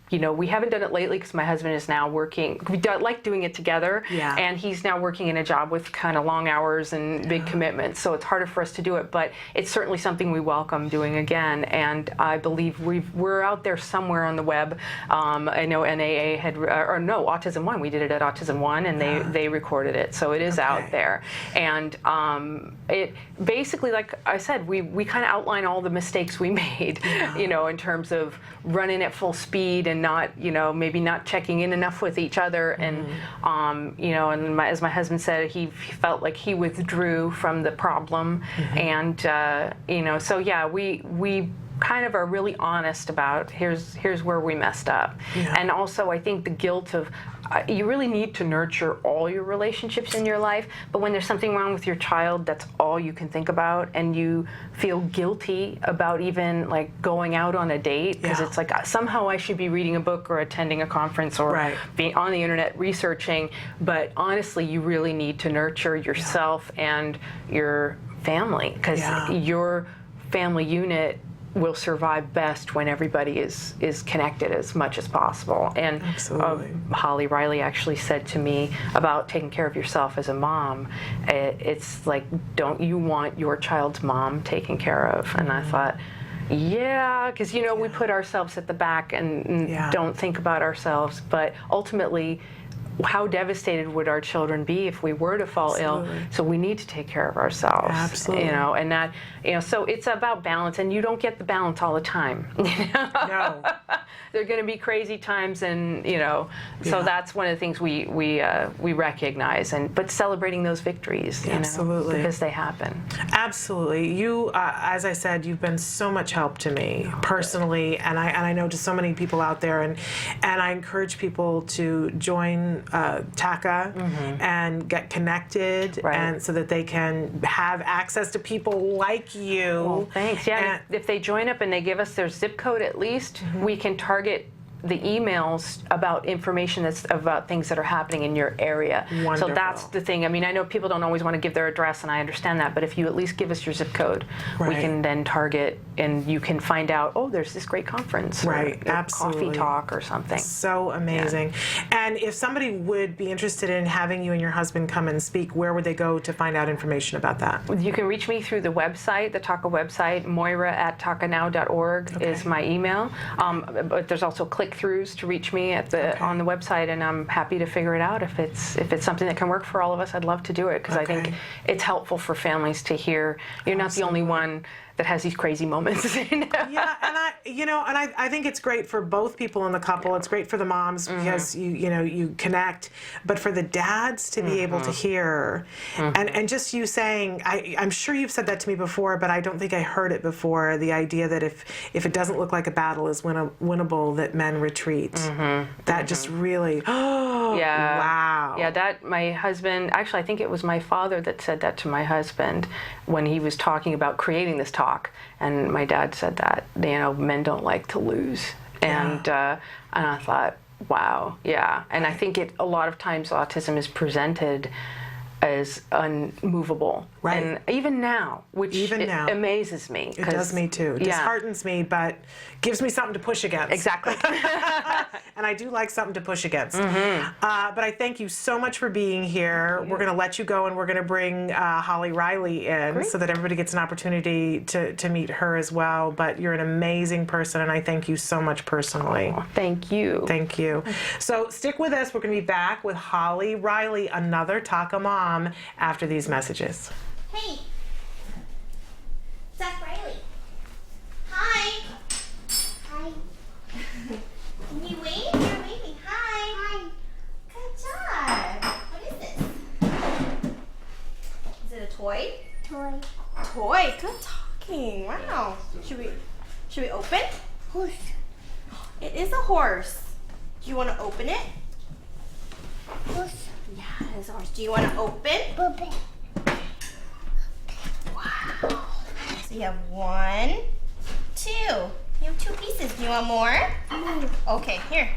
we haven't done it lately because my husband is now working. We like doing it together. Yeah. And he's now working in a job with kind of long hours and big commitments. So it's harder for us to do it, but it's certainly something we welcome doing again. And I believe we're out there somewhere on the web. I know NAA Autism One. We did it at Autism One, and they recorded it, so it is out there. And it basically, like I said, we kind of outline all the mistakes we made, in terms of running at full speed and not, maybe not checking in enough with each other, and as my husband said, he felt like he withdrew from the problem, and so yeah, we kind of are really honest about here's where we messed up. And also I think the guilt of you really need to nurture all your relationships in your life, but when there's something wrong with your child, that's all you can think about, and you feel guilty about even like going out on a date because it's like somehow I should be reading a book or attending a conference or being on the internet researching, but honestly you really need to nurture yourself and your family, because your family unit will survive best when everybody is connected as much as possible. And Holly Riley actually said to me about taking care of yourself as a mom, it's like, don't you want your child's mom taken care of? And I thought, because we put ourselves at the back and don't think about ourselves, but ultimately how devastated would our children be if we were to fall ill? So we need to take care of ourselves. Absolutely. And that, so it's about balance, and you don't get the balance all the time. No. There are going to be crazy times, and so that's one of the things we recognize, but celebrating those victories, because they happen. Absolutely. You, as I said, you've been so much help to me personally, and I know to so many people out there, and I encourage people to join TACA and get connected, and so that they can have access to people like you. Well, thanks. Yeah, if they join up and they give us their zip code at least, we can target the emails about information that's about things that are happening in your area. Wonderful. So that's the thing. I mean, I know people don't always want to give their address, and I understand that, but if you at least give us your zip code, we can then target, and you can find out, there's this great conference, or absolutely. coffee talk or something. So amazing. And if somebody would be interested in having you and your husband come and speak, where would they go to find out information about that? You can reach me through the website, the TACA website. Moira@tacanow.org is my email. But there's also click-throughs to reach me on the website, and I'm happy to figure it out. If it's something that can work for all of us, I'd love to do it, because I think it's helpful for families to hear you're not the only one that has these crazy moments. Yeah, and I think it's great for both people in the couple. It's great for the moms because you connect, but for the dads to be able to hear, and just you saying, I'm sure you've said that to me before, but I don't think I heard it before. The idea that if it doesn't look like a battle is winnable, that men retreat. That just really, wow. Yeah, that my husband, actually I think it was my father that said that to my husband when he was talking about creating this talk, and my dad said that, men don't like to lose, and I thought, wow, yeah, and I think a lot of times autism is presented as unmovable, right? And even now, which amazes me. It does me too. It disheartens me, but gives me something to push against. Exactly. And I do like something to push against. But I thank you so much for being here. We're going to let you go, and we're going to bring Holly Riley in so that everybody gets an opportunity to meet her as well. But you're an amazing person, and I thank you so much personally. Oh, thank you. Thank you. So stick with us. We're going to be back with Holly Riley, another TACA mom, after these messages. Hey, Zach Riley. Hi. Hi. Can you wave? You're waving. Hi. Hi. Good job. What is this? Is it a toy? Toy. Toy. Good talking. Wow. Should we open? Horse. It is a horse. Do you want to open it? Horse. Yeah, it is a horse. Do you want to open? Open. Wow. So you have 1, 2. You have 2 pieces. Do you want more? Okay, here.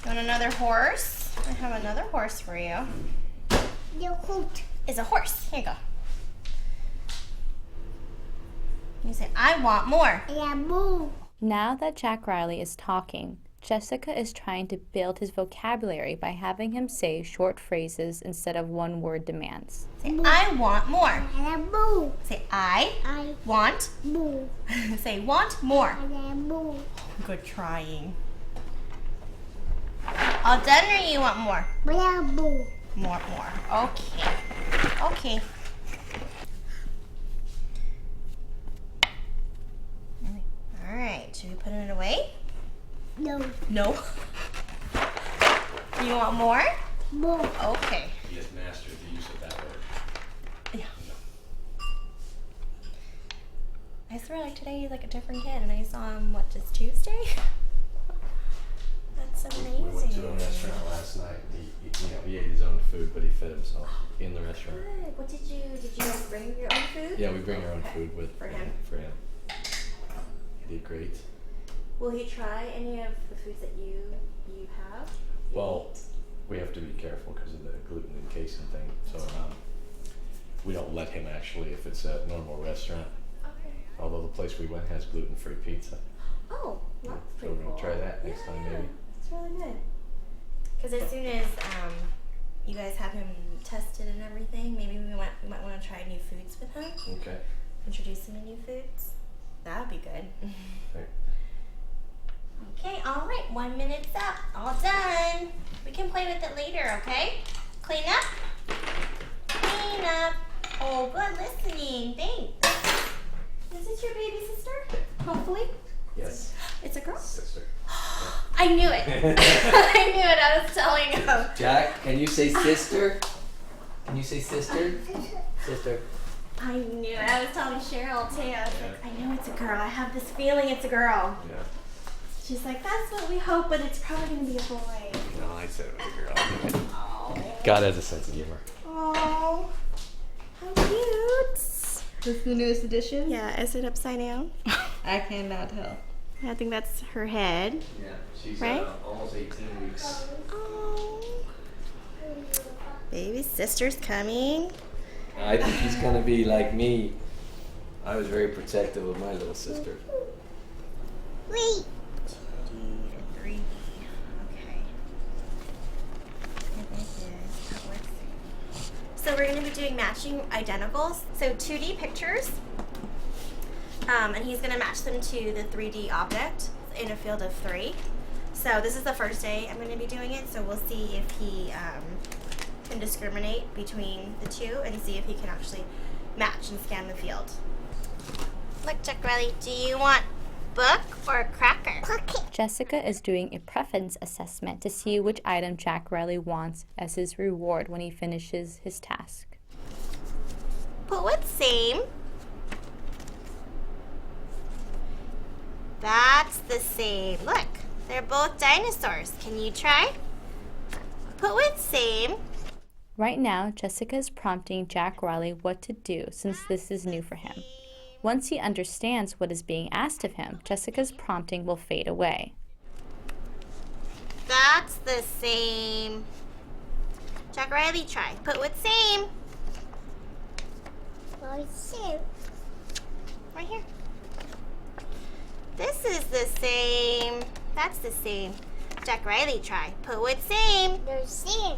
You want another horse? I have another horse for you. The coat is a horse. Here you go. You say, I want more. Yeah, more. Now that Jack Riley is talking, Jessica is trying to build his vocabulary by having him say short phrases instead of one-word demands. Say, I want more. Boo. Say, I want. Boo. Say, want more. Boo. Good trying. All done, or you want more? Boo. More. Okay. Okay. All right. Should we put it away? No. No. You want more? More. Okay. He has mastered the use of that word. Yeah. I swear, like today he's like a different kid, and I saw him just Tuesday. That's amazing. We went to a restaurant last night. He ate his own food, but he fed himself in the restaurant. Good. What did you bring your own food? Yeah, we bring our own food for him. He did great. Will he try any of the foods that you have? Well, we have to be careful because of the gluten and casein thing. So we don't let him actually if it's a normal restaurant. Okay. Although the place we went has gluten-free pizza. Oh, that's pretty cool. So we're gonna try that next time maybe. It's really good. Because as soon as you guys have him tested and everything, maybe we might want to try new foods with him. Okay. Introduce him to new foods. That would be good. Okay. Okay, all right, 1 minute's up. All done. We can play with it later, okay? Clean up. Clean up. Oh, good listening. Thanks. Is this your baby sister? Hopefully. Yes. It's a girl? Sister. I knew it. I knew it. I was telling him. Jack, can you say sister? Can you say sister? Sister. I knew it. I was telling Cheryl too. I was like, I know it's a girl. I have this feeling it's a girl. Yeah. She's like, that's what we hope, but it's probably going to be a boy. No, I said it was a girl. Oh. God has a sense of humor. Oh. How cute. This is the newest edition? Yeah, is it upside down? I cannot tell. I think that's her head. Yeah, she's right? Almost 18 weeks. Oh. Baby sister's coming. I think he's gonna be like me. I was very protective of my little sister. Wait. 3. Okay. So we're going to be doing matching identicals. So 2D pictures. And he's going to match them to the 3D object in a field of 3. So this is the first day I'm going to be doing it. So we'll see if he can discriminate between the two and see if he can actually match and scan the field. Look, Jack Riley, do you want book or cracker? Jessica is doing a preference assessment to see which item Jack Riley wants as his reward when he finishes his task. Put what's same. That's the same. Look, they're both dinosaurs. Can you try? Put what's same. Right now, Jessica is prompting Jack Riley what to do since this is new for him. Once he understands what is being asked of him, Jessica's prompting will fade away. That's the same. Jack Riley, try. Put what's same. What's same? Right here. This is the same. That's the same. Jack Riley, try. Put what's same. The same.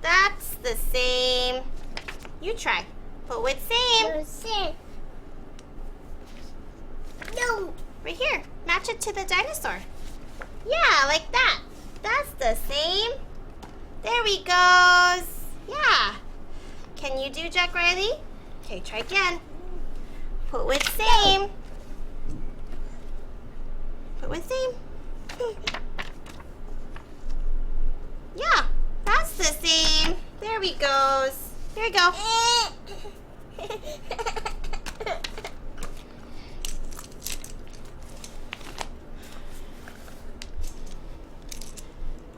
That's the same. You try. Put what's same. The same. No. Right here. Match it to the dinosaur. Yeah, like that. That's the same. There we goes. Yeah. Can you do Jack Riley? Okay, try again. Put with same. Put with same. Yeah, that's the same. There we goes. There you go.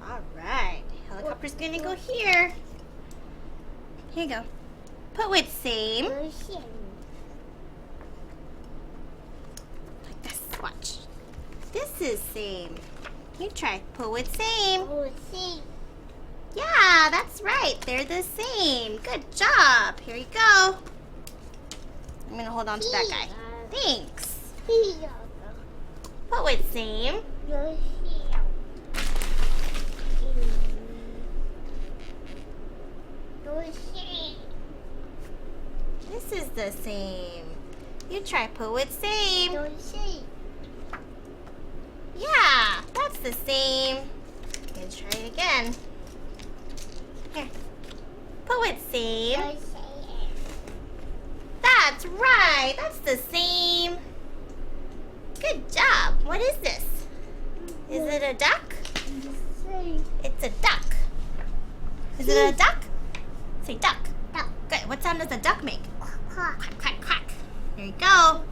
All right. Helicopter's gonna go here. Here you go. Put with same. Like this. Watch. This is same. You try. Put with same. Yeah, that's right. They're the same. Good job. Here you go. I'm gonna hold on to that guy. Thanks. Put with same. This is the same. You try. Put with same. Yeah, that's the same. Let's try it again. Here. Put with same. That's right. That's the same. Good job. What is this? Is it a duck? It's a duck. Is it a duck? Say duck. Duck. Good. What sound does a duck make? Quack, quack, quack. There you go.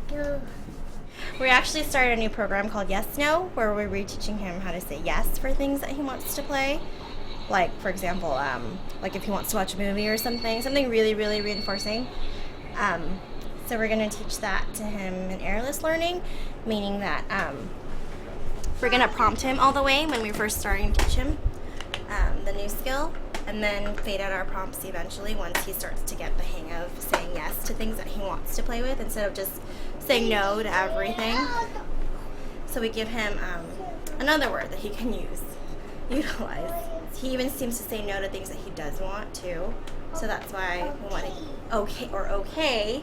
We actually started a new program called Yes No, where we're reteaching him how to say yes for things that he wants to play. Like, for example, like if he wants to watch a movie or something really, really reinforcing. So we're going to teach that to him in airless learning, meaning that we're going to prompt him all the way when we're first starting to teach him the new skill, and then fade out our prompts eventually once he starts to get the hang of saying yes to things that he wants to play with instead of just saying no to everything. So we give him another word that he can utilize. He even seems to say no to things that he does want to. So that's why we want to okay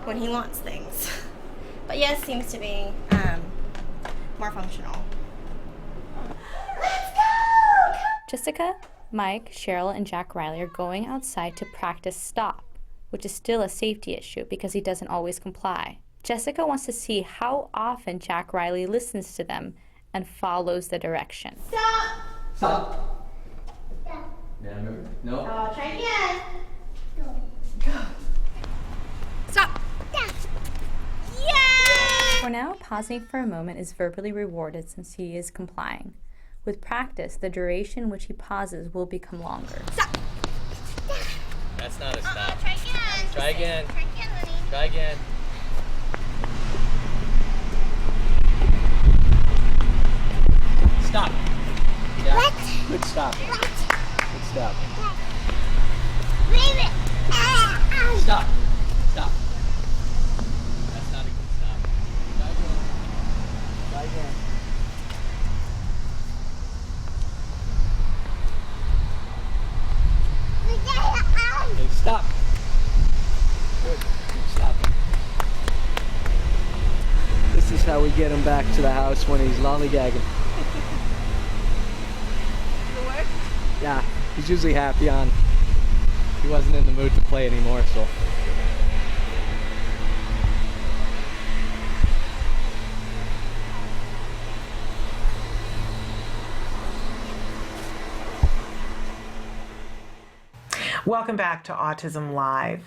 when he wants things. But yes seems to be more functional. Let's go! Jessica, Mike, Cheryl, and Jack Riley are going outside to practice stop, which is still a safety issue because he doesn't always comply. Jessica wants to see how often Jack Riley listens to them and follows the direction. Stop! Stop! Yeah, remember? No? Try again. Go. Stop! Yay! For now, pausing for a moment is verbally rewarded since he is complying. With practice, the duration in which he pauses will become longer. Stop! That's not a stop. Try again. Try again. Try again, honey. Try again. Stop. Yeah. What? Good stop. What? Good stop. Leave it. Stop. Stop. That's not a good stop. Try again. Try again. Okay, stop. Good. Stop him. This is how we get him back to the house when he's lollygagging. Yeah, he's usually happy on. He wasn't in the mood to play anymore, so Welcome back to Autism Live.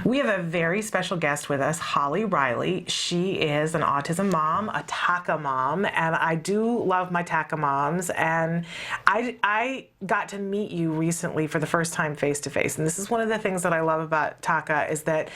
We have a very special guest with us, Holly Riley. She is an autism mom, a TACA mom, and I do love my TACA moms. And I got to meet you recently for the first time face to face. And this is one of the things that I love about TACA is that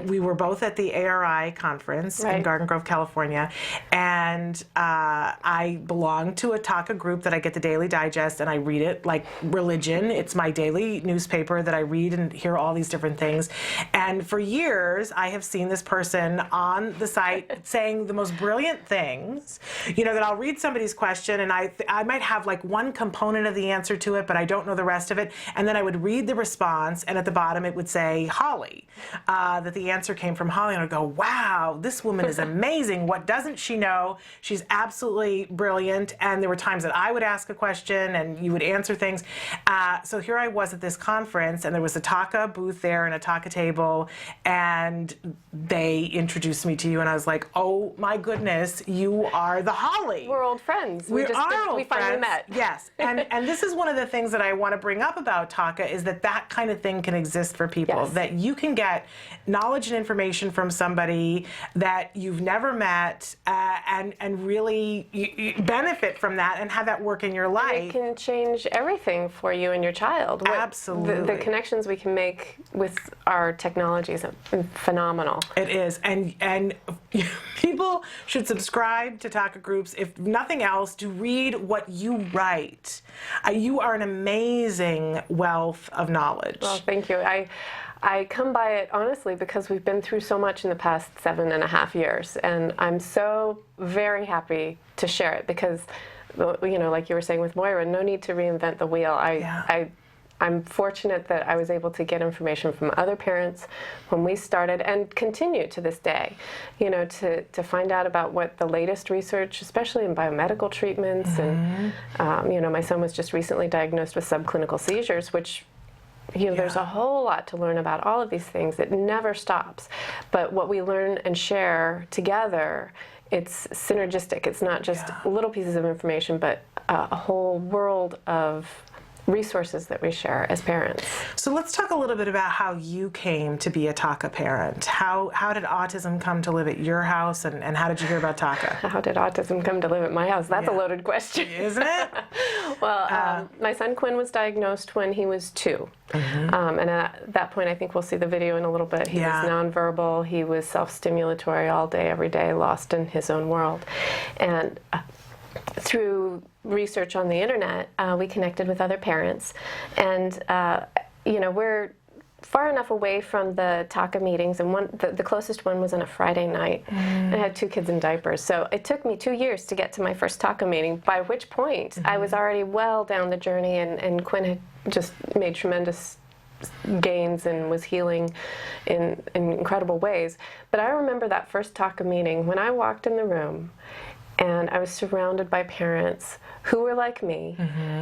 we were both at the ARI conference in Garden Grove, California, and I belong to a TACA group that I get the Daily Digest, and I read it like religion. It's my daily newspaper that I read and hear all these different things. And for years, I have seen this person on the site saying the most brilliant things, you know, that I'll read somebody's question and I might have like one component of the answer to it, but I don't know the rest of it. And then I would read the response, and at the bottom it would say Holly, that the answer came from Holly. And I'd go, wow, this woman is amazing. What doesn't she know? She's absolutely brilliant. And there were times that I would ask a question and you would answer things. So here I was at this conference, and there was a TACA booth there and a TACA table, and they introduced me to you, and I was like, oh my goodness, you are the Holly. We're old friends. We finally met. Yes, and this is one of the things that I want to bring up about TACA is that kind of thing can exist for people, that you can get knowledge and information from somebody that you've never met, and really you benefit from that and have that work in your life. And it can change everything for you and your child. Absolutely. The connections we can make with our technology is phenomenal. It is, and people should subscribe to TACA groups, if nothing else, to read what you write. You are an amazing wealth of knowledge. Well, thank you. I come by it honestly because we've been through so much in the past 7.5 years, and I'm so very happy to share it because, you know, like you were saying with Moira, no need to reinvent the wheel. I'm fortunate that I was able to get information from other parents when we started, and continue to this day, you know, to find out about what the latest research, especially in biomedical treatments, and, you know, my son was just recently diagnosed with subclinical seizures, which, you know, there's a whole lot to learn about all of these things. It never stops. But what we learn and share together, it's synergistic. It's not just little pieces of information, but a whole world of resources that we share as parents. So let's talk a little bit about how you came to be a TACA parent. How did autism come to live at your house, and how did you hear about TACA? How did autism come to live at my house? That's a loaded question. Isn't it? Well, my son Quinn was diagnosed when he was 2. And at that point, I think we'll see the video in a little bit. He was nonverbal, he was self-stimulatory all day, every day, lost in his own world. And through research on the internet, we connected with other parents, and you know, we're far enough away from the TACA meetings, and the closest one was on a Friday night. I had 2 kids in diapers, so it took me 2 years to get to my first TACA meeting, by which point I was already well down the journey, and Quinn had just made tremendous gains and was healing in incredible ways. But I remember that first TACA meeting when I walked in the room, and I was surrounded by parents who were like me,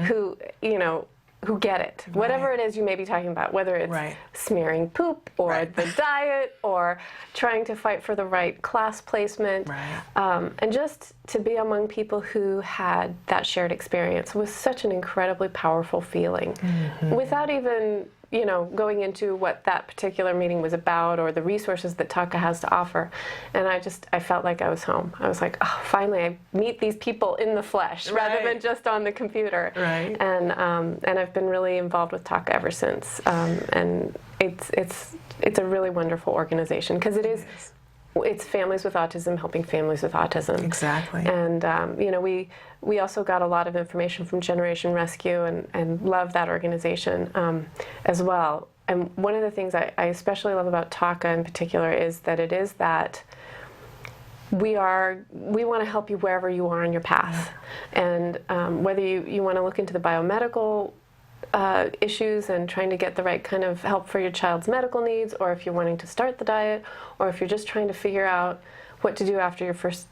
who, you know, who get it. Whatever it is you may be talking about, whether it's smearing poop or the diet or trying to fight for the right class placement. And just to be among people who had that shared experience was such an incredibly powerful feeling. Without even, you know, going into what that particular meeting was about or the resources that TACA has to offer. And I felt like I was home. I was like, oh, finally I meet these people in the flesh rather than just on the computer. And I've been really involved with TACA ever since. And it's a really wonderful organization because it's families with autism helping families with autism. Exactly. And you know, we also got a lot of information from Generation Rescue and love that organization as well. And one of the things I especially love about TACA in particular is that it is that we want to help you wherever you are on your path. And whether you want to look into the biomedical issues and trying to get the right kind of help for your child's medical needs, or if you're wanting to start the diet, or if you're just trying to figure out what to do after your first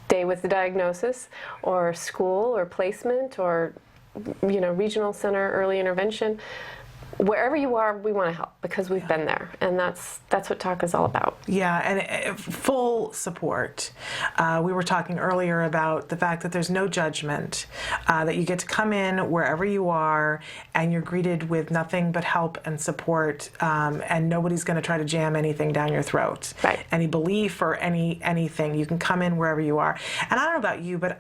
day with the diagnosis, or school, or placement, or, you know, regional center, early intervention, wherever you are, we want to help because we've been there, and that's what TACA is all about. Yeah, and full support. We were talking earlier about the fact that there's no judgment, that you get to come in wherever you are, and you're greeted with nothing but help and support, and nobody's going to try to jam anything down your throat. Right. Any belief or anything. You can come in wherever you are. And I don't know about you, but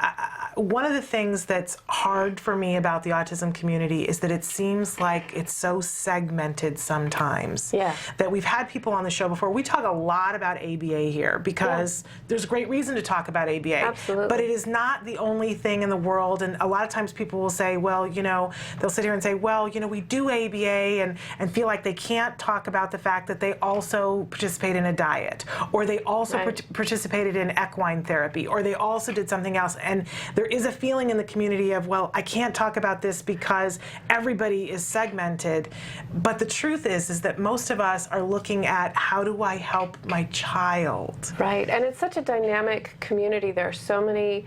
one of the things that's hard for me about the autism community is that it seems like it's so segmented sometimes. Yeah. That we've had people on the show before. We talk a lot about ABA here because there's a great reason to talk about ABA. Absolutely. But it is not the only thing in the world. And a lot of times people will say, well, they'll sit here and say, well, we do ABA and feel like they can't talk about the fact that they also participate in a diet, or they also participated in equine therapy, or they also did something else. And there is a feeling in the community of, well, I can't talk about this because everybody is segmented. But the truth is that most of us are looking at, how do I help my child? Right, and it's such a dynamic community. There are so many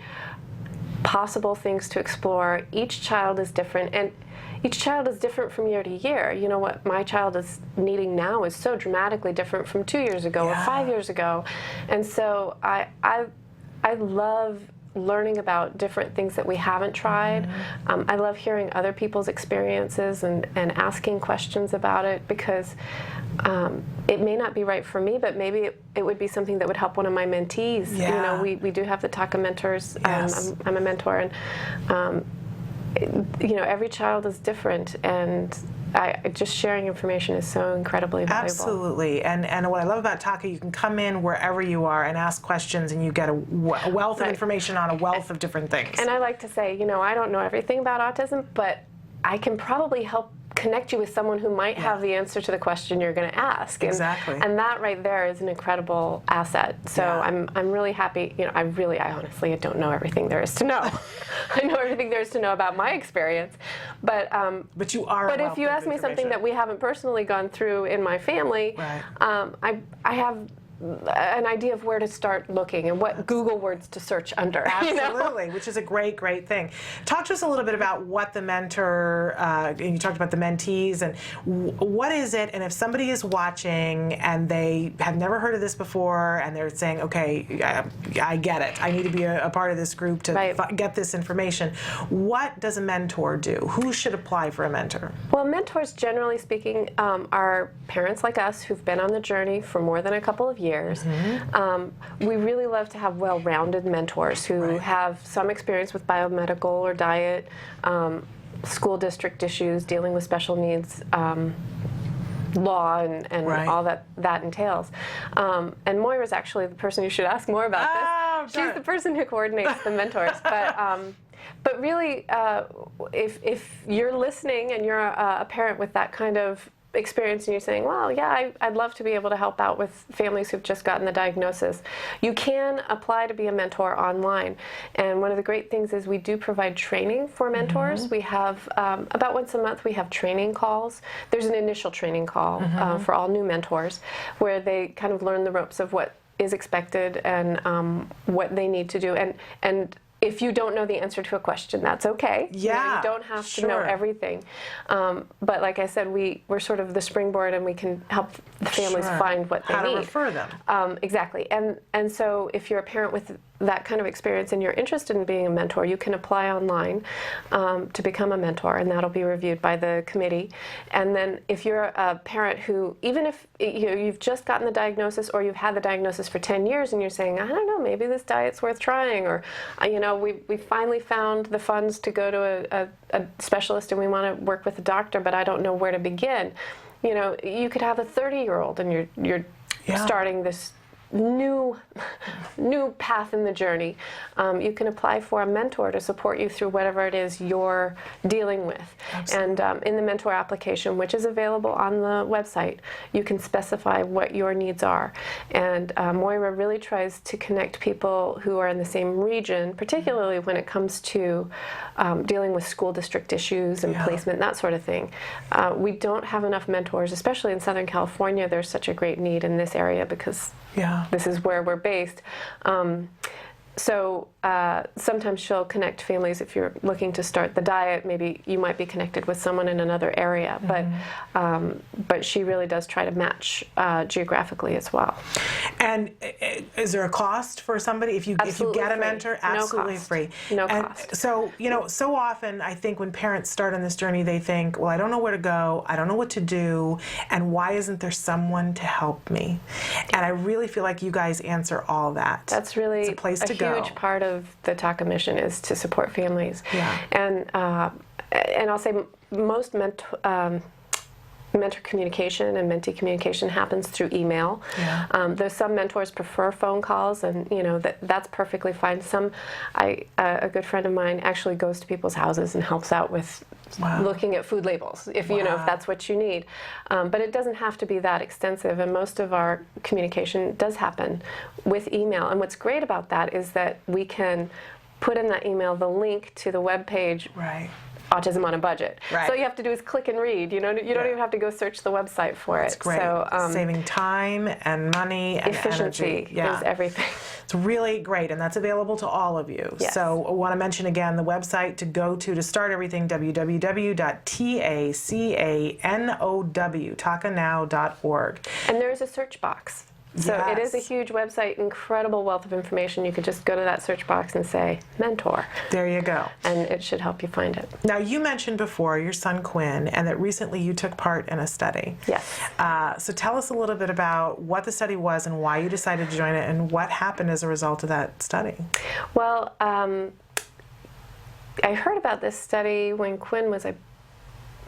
possible things to explore. Each child is different, and each child is different from year to year. What my child is needing now is so dramatically different from 2 years ago or 5 years ago. And so I love learning about different things that we haven't tried. I love hearing other people's experiences and asking questions about it, because it may not be right for me, but maybe it would be something that would help one of my mentees. Yeah. We do have the TACA mentors. Yes. I'm a mentor, and every child is different, and just sharing information is so incredibly valuable. Absolutely. And what I love about TACA, you can come in wherever you are and ask questions, and you get a wealth of information on a wealth of different things. And I like to say, I don't know everything about autism, but I can probably help connect you with someone who might have the answer to the question you're going to ask. Exactly. And that right there is an incredible asset. So I'm really happy. I honestly don't know everything there is to know. I know everything there is to know about my experience, but you are. But if you ask me something that we haven't personally gone through in my family, I have an idea of where to start looking and what Google words to search under. Absolutely, which is a great thing. Talk to us a little bit about what the mentor, and you talked about the mentees, and what is it, and if somebody is watching and they have never heard of this before and they're saying, okay, I get it, I need to be a part of this group to get this information, what does a mentor do? Who should apply for a mentor? Well, mentors, generally speaking, are parents like us who've been on the journey for more than a couple of years. We really love to have well-rounded mentors who have some experience with biomedical or diet, school district issues, dealing with special needs law, and all that entails. And Moira is actually the person you should ask more about this. She's the person who coordinates the mentors. But really, if you're listening and you're a parent with that kind of experience and you're saying, well, yeah, I'd love to be able to help out with families who've just gotten the diagnosis, you can apply to be a mentor online. And one of the great things is we do provide training for mentors. We have about once a month we have training calls. There's an initial training call for all new mentors where they kind of learn the ropes of what is expected and what they need to do. And if you don't know the answer to a question, that's okay. Yeah, you don't have to know everything. But like I said, we're sort of the springboard, and we can help the families find what they need. How to refer them. Exactly. And so if you're a parent with that kind of experience and you're interested in being a mentor, you can apply online to become a mentor, and that'll be reviewed by the committee. And then if you're a parent who, even if you've just gotten the diagnosis or you've had the diagnosis for 10 years and you're saying, I don't know, maybe this diet's worth trying, or we finally found the funds to go to a specialist and we want to work with a doctor, but I don't know where to begin. You could have a 30-year-old and you're starting this new path in the journey. You can apply for a mentor to support you through whatever it is you're dealing with. Absolutely. And in the mentor application, which is available on the website, you can specify what your needs are. And Moira really tries to connect people who are in the same region, particularly when it comes to dealing with school district issues and placement, that sort of thing. We don't have enough mentors, especially in Southern California. There's such a great need in this area because this is where we're based. So sometimes she'll connect families. If you're looking to start the diet, maybe you might be connected with someone in another area. But she really does try to match geographically as well. And is there a cost for somebody if you get a mentor? Absolutely free. No cost. So so often I think when parents start on this journey, they think, well, I don't know where to go, I don't know what to do, and why isn't there someone to help me? And I really feel like you guys answer all that. That's really it's a place to go. Huge part of the TACA mission is to support families. Yeah. And I'll say most mentor communication and mentee communication happens through email. Yeah. There's some mentors prefer phone calls, and that's perfectly fine. A good friend of mine actually goes to people's houses and helps out with looking at food labels, if if that's what you need. But it doesn't have to be that extensive, and most of our communication does happen with email. And what's great about that is that we can put in that email the link to the web page. Right. Autism on a Budget. Right. So all you have to do is click and read. You don't even have to go search the website for it. That's great. So, saving time and money and efficiency energy. Yeah. is everything. It's really great, and that's available to all of you. Yes. So I want to mention again the website to go to start everything, www.tacanow.org. And there is a search box. So it is a huge website, incredible wealth of information. You could just go to that search box and say, mentor. There you go. And it should help you find it. Now, you mentioned before your son Quinn, and that recently you took part in a study. Yes. So tell us a little bit about what the study was and why you decided to join it, and what happened as a result of that study. Well, I heard about this study when Quinn was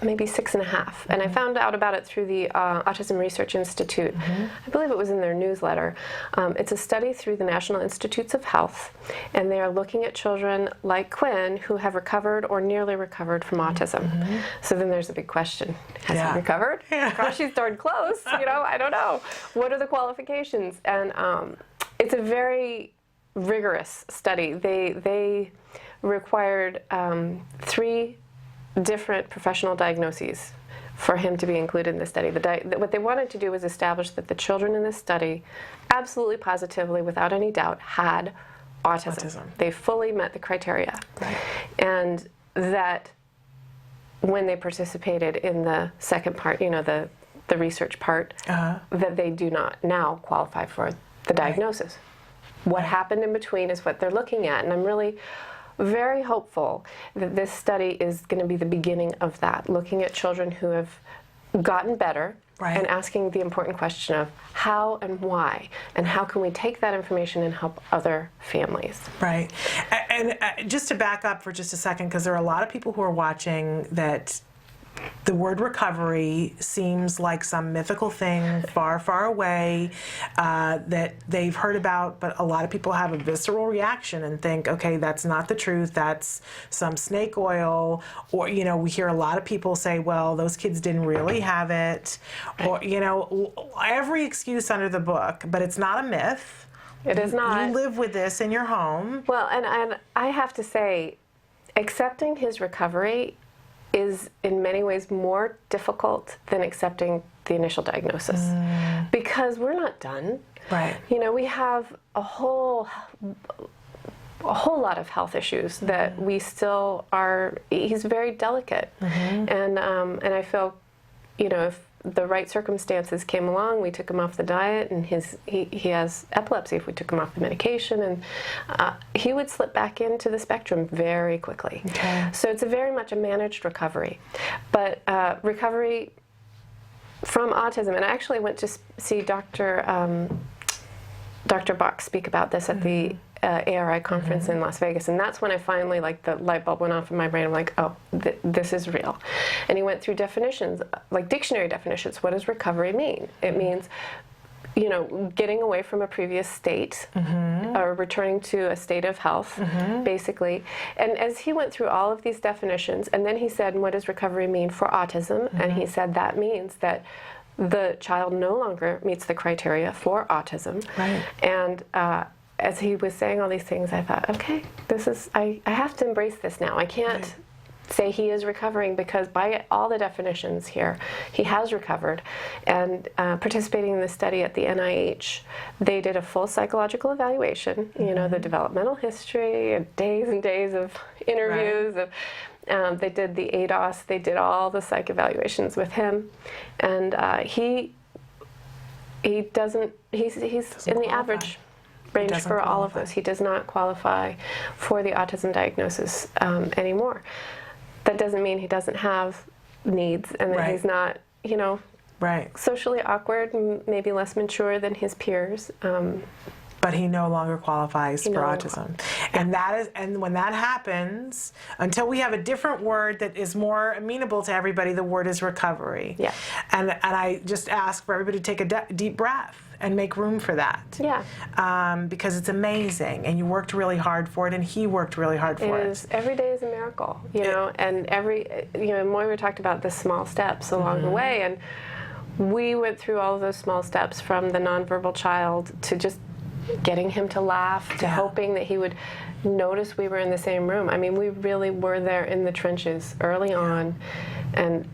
maybe 6.5, and I found out about it through the Autism Research Institute. I believe it was in their newsletter. It's a study through the National Institutes of Health, and they are looking at children like Quinn who have recovered or nearly recovered from autism. So then there's a big question. Has he recovered? Gosh, she's darn close. I don't know. What are the qualifications? And it's a very rigorous study. They required 3 different professional diagnoses for him to be included in the study. What they wanted to do was establish that the children in this study absolutely positively, without any doubt, had autism. They fully met the criteria. Right. And that when they participated in the second part, the research part, that they do not now qualify for the diagnosis. What happened in between is what they're looking at, and I'm really very hopeful that this study is going to be the beginning of that, looking at children who have gotten better and asking the important question of how and why, and how can we take that information and help other families. Right. And just to back up for just a second, because there are a lot of people who are watching that the word recovery seems like some mythical thing far, far away that they've heard about, but a lot of people have a visceral reaction and think, okay, that's not the truth, that's some snake oil, or, we hear a lot of people say, well, those kids didn't really have it, or, every excuse under the book, but it's not a myth. It is not. You live with this in your home. Well, and I have to say, accepting his recovery is in many ways more difficult than accepting the initial diagnosis, because we're not done. Right. We have a whole lot of health issues that we still are. He's very delicate, and I feel, if the right circumstances came along, we took him off the diet, and he has epilepsy. If we took him off the medication, and he would slip back into the spectrum very quickly. Okay. So it's very much a managed recovery, but recovery from autism. And I actually went to see Dr. Bach speak about this at the ARI conference in Las Vegas, and that's when I finally, the light bulb went off in my brain. I'm like, oh, this is real. And he went through definitions, like dictionary definitions. What does recovery mean? It means, getting away from a previous state, or returning to a state of health, basically. And as he went through all of these definitions, and then he said, what does recovery mean for autism? And he said that means that the child no longer meets the criteria for autism. Right. And as he was saying all these things, I thought, okay, I have to embrace this now. I can't say he is recovering, because by all the definitions here, he has recovered. And participating in the study at the NIH, they did a full psychological evaluation, you know, the developmental history, and days of interviews. They did the ADOS, they did all the psych evaluations with him. And he's in the average range for all of those. He does not qualify for the autism diagnosis anymore. That doesn't mean he doesn't have needs and that he's not, you know, socially awkward and maybe less mature than his peers. But he no longer qualifies for autism. And when that happens, until we have a different word that is more amenable to everybody, the word is recovery. Yeah. And I just ask for everybody to take a deep breath and make room for that. Yeah. Because it's amazing, and you worked really hard for it, and he worked really hard for it. Every day is a miracle, you know, and Moira talked about the small steps along the way, and we went through all of those small steps, from the nonverbal child to just getting him to laugh, to hoping that he would notice we were in the same room. I mean, we really were there in the trenches early on, and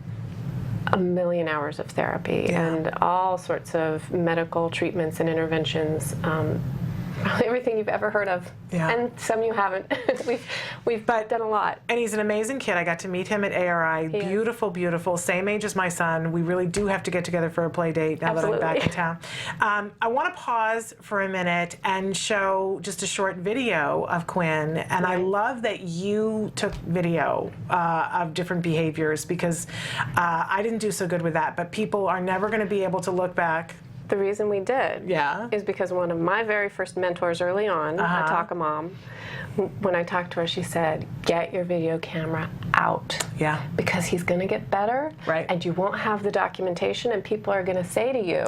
a million hours of therapy and all sorts of medical treatments and interventions. Probably everything you've ever heard of, and some you haven't. we've done a lot. And he's an amazing kid. I got to meet him at ARI. Beautiful, beautiful. Same age as my son. We really do have to get together for a play date now that I'm back in town. I want to pause for a minute and show just a short video of Quinn. And I love that you took video of different behaviors, because I didn't do so good with that. But people are never going to be able to look back. The reason we did is because one of my very first mentors early on, a TACA mom, when I talked to her, she said, get your video camera out. Yeah. Because he's going to get better, and you won't have the documentation, and people are going to say to you,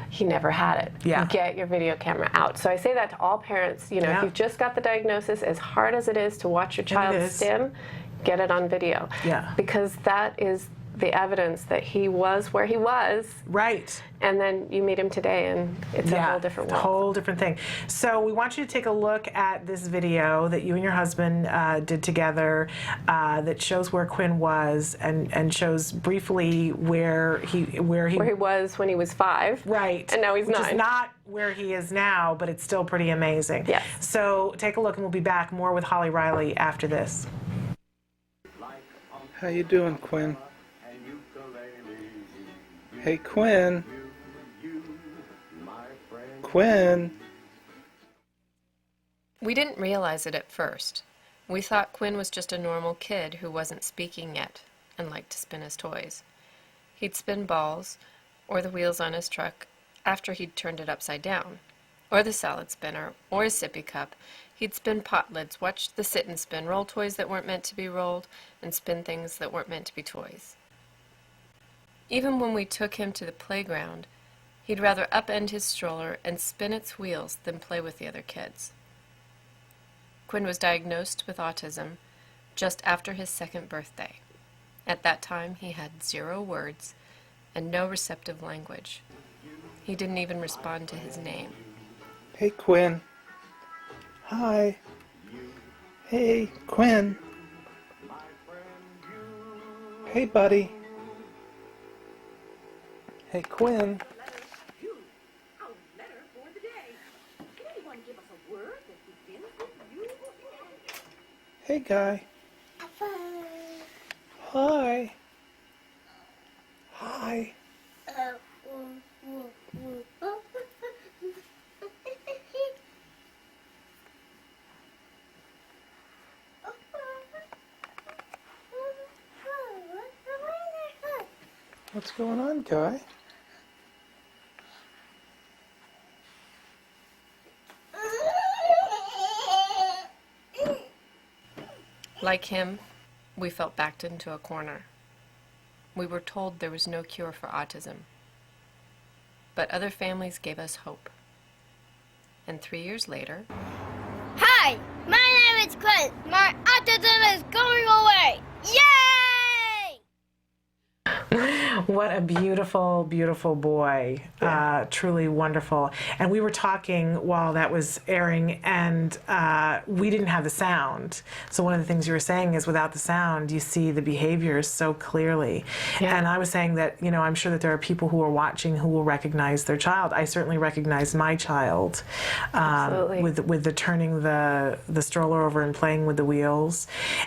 he never had it. Yeah. Get your video camera out. So I say that to all parents, you know, if you've just got the diagnosis, as hard as it is to watch your child stim, get it on video. Yeah. Because that is the evidence that he was where he was. Right. And then you meet him today, and it's a whole different world. A whole different thing. So we want you to take a look at this video that you and your husband did together that shows where Quinn was, and shows briefly where he was when he was 5. Right. And now he's 9. Which is not where he is now, but it's still pretty amazing. Yes. So take a look, and we'll be back more with Holly Riley after this. How you doing, Quinn? Hey, Quinn. Quinn. We didn't realize it at first. We thought Quinn was just a normal kid who wasn't speaking yet and liked to spin his toys. He'd spin balls, or the wheels on his truck, after he'd turned it upside down, or the salad spinner, or his sippy cup. He'd spin pot lids, watch the sit and spin, roll toys that weren't meant to be rolled, and spin things that weren't meant to be toys. Even when we took him to the playground, he'd rather upend his stroller and spin its wheels than play with the other kids. Quinn was diagnosed with autism just after his 2nd birthday. At that time, he had 0 words and no receptive language. He didn't even respond to his name. Hey, Quinn. Hi. Hey, Quinn. Hey, buddy. Hey, Quinn. Hey, guy. Hi. Hi. What's going on, guy? Like him, we felt backed into a corner. We were told there was no cure for autism. But other families gave us hope. And 3 years later... Hi, my name is Quinn. My autism is going away. Yay! What a beautiful, beautiful boy. Truly wonderful. And we were talking while that was airing, and we didn't have the sound. So one of the things you were saying is without the sound, you see the behaviors so clearly. And I was saying that, you know, I'm sure that there are people who are watching who will recognize their child. I certainly recognize my child with the turning the stroller over and playing with the wheels.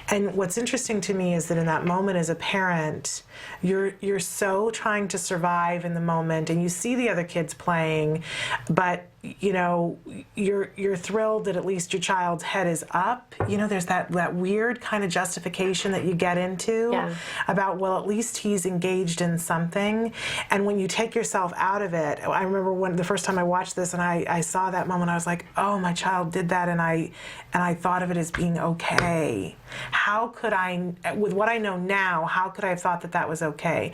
And what's interesting to me is that in that moment as a parent, you're so trying to survive in the moment, and you see the other kids playing, but you know, you're thrilled that at least your child's head is up. You know, there's that weird kind of justification that you get into about, well, at least he's engaged in something. And when you take yourself out of it, I remember when the first time I watched this and I saw that moment, I was like, oh, my child did that, and I thought of it as being okay. How could I, with what I know now, how could I have thought that that was okay?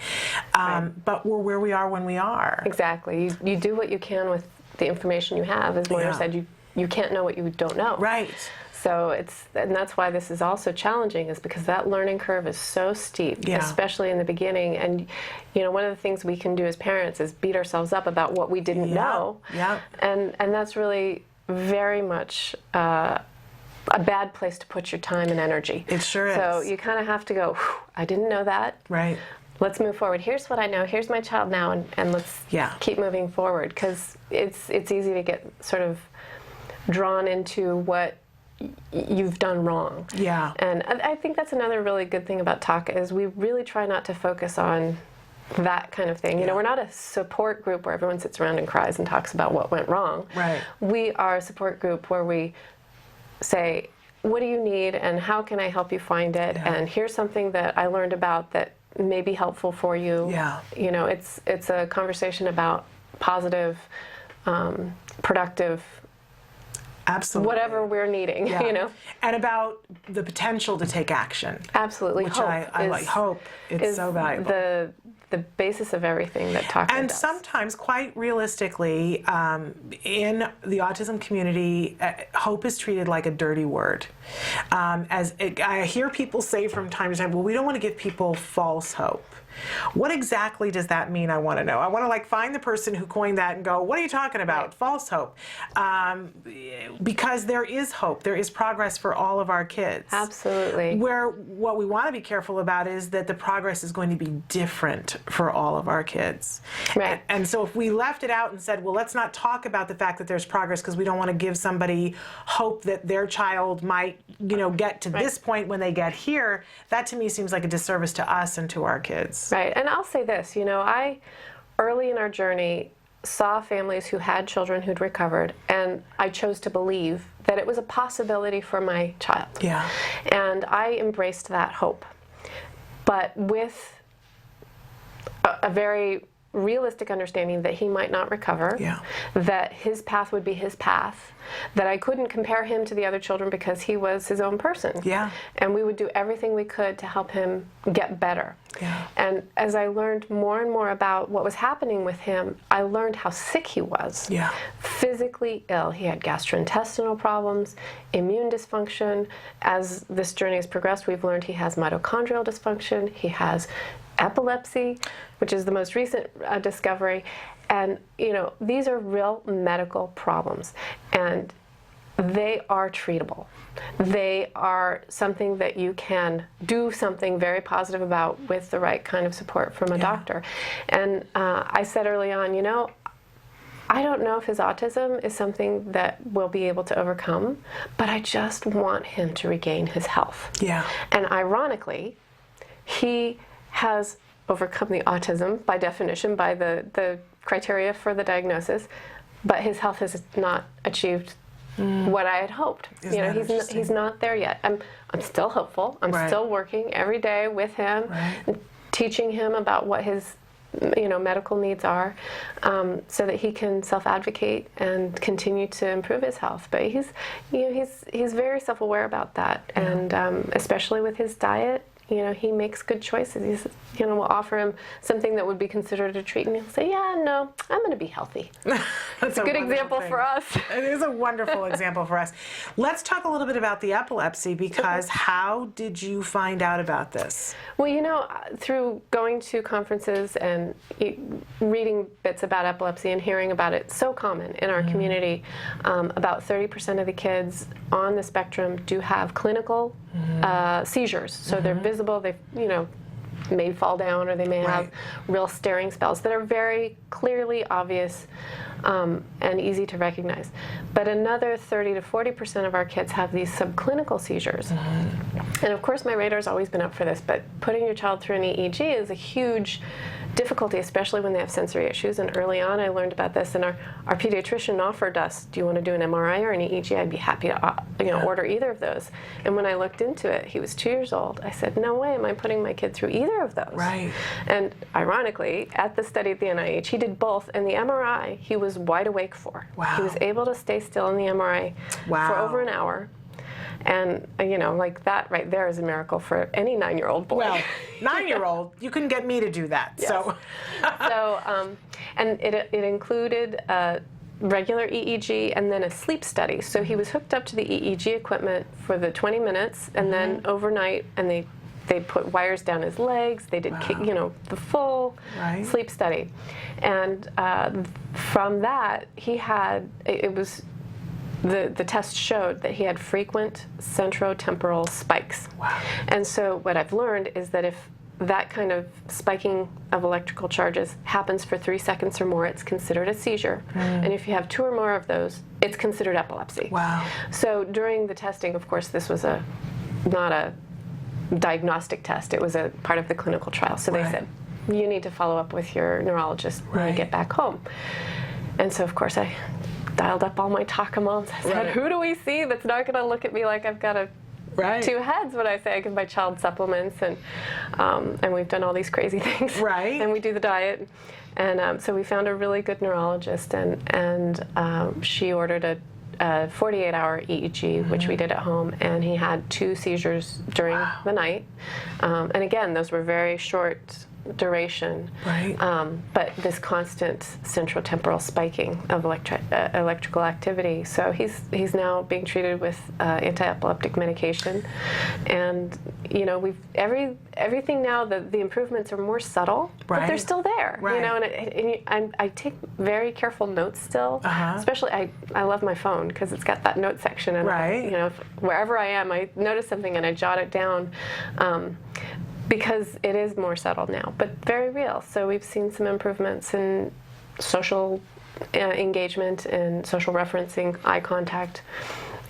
But we're where we are when we are. Exactly. You do what you can with the information you have. As Moira said, you can't know what you don't know. Right. So and that's why this is also challenging, is because that learning curve is so steep, especially in the beginning. And you know, one of the things we can do as parents is beat ourselves up about what we didn't know. And that's really very much a bad place to put your time and energy. It sure is. So you kind of have to go, I didn't know that. Right. Let's move forward. Here's what I know. Here's my child now, and let's keep moving forward, because it's easy to get sort of drawn into what you've done wrong. Yeah. And I think that's another really good thing about TACA, is we really try not to focus on that kind of thing. You know, we're not a support group where everyone sits around and cries and talks about what went wrong. Right. We are a support group where we say, what do you need and how can I help you find it? And here's something that I learned about that may be helpful for you. Yeah. You know, it's a conversation about positive, productive, absolutely, whatever we're needing. You know, and about the potential to take action. Absolutely, which I like. Hope is so valuable. The basis of everything that TACA and does. Sometimes, quite realistically, in the autism community, hope is treated like a dirty word. I hear people say from time to time, well, we don't want to give people false hope. What exactly does that mean? I want to know. I want to find the person who coined that and go, what are you talking about? Right. False hope. Because there is hope. There is progress for all of our kids. Absolutely. Where what we want to be careful about is that the progress is going to be different for all of our kids. Right. And so if we left it out and said, well, let's not talk about the fact that there's progress because we don't want to give somebody hope that their child might, get to this point when they get here, that to me seems like a disservice to us and to our kids. Right, and I'll say this, I, early in our journey, saw families who had children who'd recovered, and I chose to believe that it was a possibility for my child. Yeah. And I embraced that hope, but with a very realistic understanding that he might not recover, that his path would be his path, that I couldn't compare him to the other children because he was his own person. Yeah. And we would do everything we could to help him get better. Yeah. And as I learned more and more about what was happening with him, I learned how sick he was. Yeah. Physically ill. He had gastrointestinal problems, immune dysfunction. As this journey has progressed, we've learned he has mitochondrial dysfunction. He has epilepsy, which is the most recent discovery. And, these are real medical problems, and they are treatable. They are something that you can do something very positive about with the right kind of support from a doctor. And I said early on, I don't know if his autism is something that we'll be able to overcome, but I just want him to regain his health. Yeah. And ironically, he has overcome the autism by definition, by the criteria for the diagnosis, but his health has not achieved what I had hoped. He's not there yet. I'm still hopeful. I'm still working every day with him, teaching him about what his medical needs are, so that he can self-advocate and continue to improve his health. But he's very self-aware about that, and especially with his diet. you know, he makes good choices. He's, you know, we'll offer him something that would be considered a treat, and he'll say, yeah, no, I'm going to be healthy. It's a good example for us. It is a wonderful example for us. Let's talk a little bit about the epilepsy, because how did you find out about this? Well, you know, through going to conferences and reading bits about epilepsy and hearing about it, so common in our community. About 30% of the kids on the spectrum do have clinical seizures. So they're visible, they, you know, may fall down, or they may have real staring spells that are very clearly obvious and easy to recognize. But another 30 to 40% of our kids have these subclinical seizures. And of course my radar's always been up for this, but putting your child through an EEG is a huge difficulty, especially when they have sensory issues. And early on I learned about this, and our pediatrician offered us, do you want to do an MRI or an EEG? I'd be happy to order either of those. And when I looked into it, he was 2 years old. I said, no way am I putting my kid through either of those. Right. And ironically, at the study at the NIH, he did both, and the MRI he was wide awake for. Wow. He was able to stay still in the MRI for over an hour. And, you know, like that right there is a miracle for any 9-year-old boy. Well, 9-year-old, you couldn't get me to do that. Yes. So, and it included regular EEG and then a sleep study. So he was hooked up to the EEG equipment for the 20 minutes, and then overnight, and they put wires down his legs. They did, you know, the full sleep study. And from that, he had, the test showed that he had frequent centrotemporal spikes. Wow. And so what I've learned is that if that kind of spiking of electrical charges happens for 3 seconds or more, it's considered a seizure. And if you have 2 or more of those, it's considered epilepsy. Wow. So during the testing, of course, this was not a diagnostic test. It was a part of the clinical trial. So they said, you need to follow up with your neurologist when you get back home. And so, of course, I dialed up all my TACA moms. I said, who do we see that's not going to look at me like I've got two heads when I say I give my child supplements, and we've done all these crazy things. And we do the diet. And so we found a really good neurologist, and she ordered a 48-hour EEG, which we did at home, and he had 2 seizures during the night. And again, those were very short duration, but this constant centrotemporal spiking of electrical activity. So he's now being treated with anti-epileptic medication, and you know, we've everything now. The improvements are more subtle, but they're still there. You know, and I take very careful notes still. Especially, I love my phone because it's got that note section, and you know, wherever I am, I notice something and I jot it down. Because it is more subtle now, but very real. So we've seen some improvements in social engagement and social referencing, eye contact,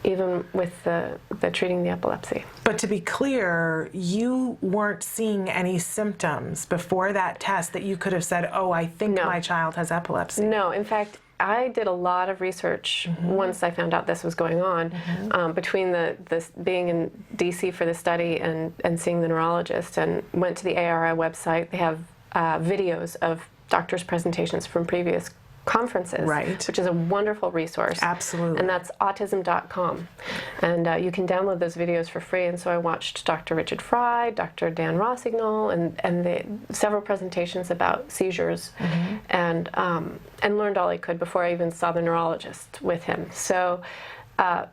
even with the treating the epilepsy. But to be clear, you weren't seeing any symptoms before that test that you could have said, oh, I think my child has epilepsy. No, in fact, I did a lot of research once I found out this was going on, between this being in DC for the study and seeing the neurologist, and went to the ARI website. They have videos of doctors' presentations from previous conferences, which is a wonderful resource. Absolutely. And that's autism.com. And you can download those videos for free. And so I watched Dr. Richard Fry, Dr. Dan Rossignol, and several presentations about seizures, and learned all I could before I even saw the neurologist with him. So that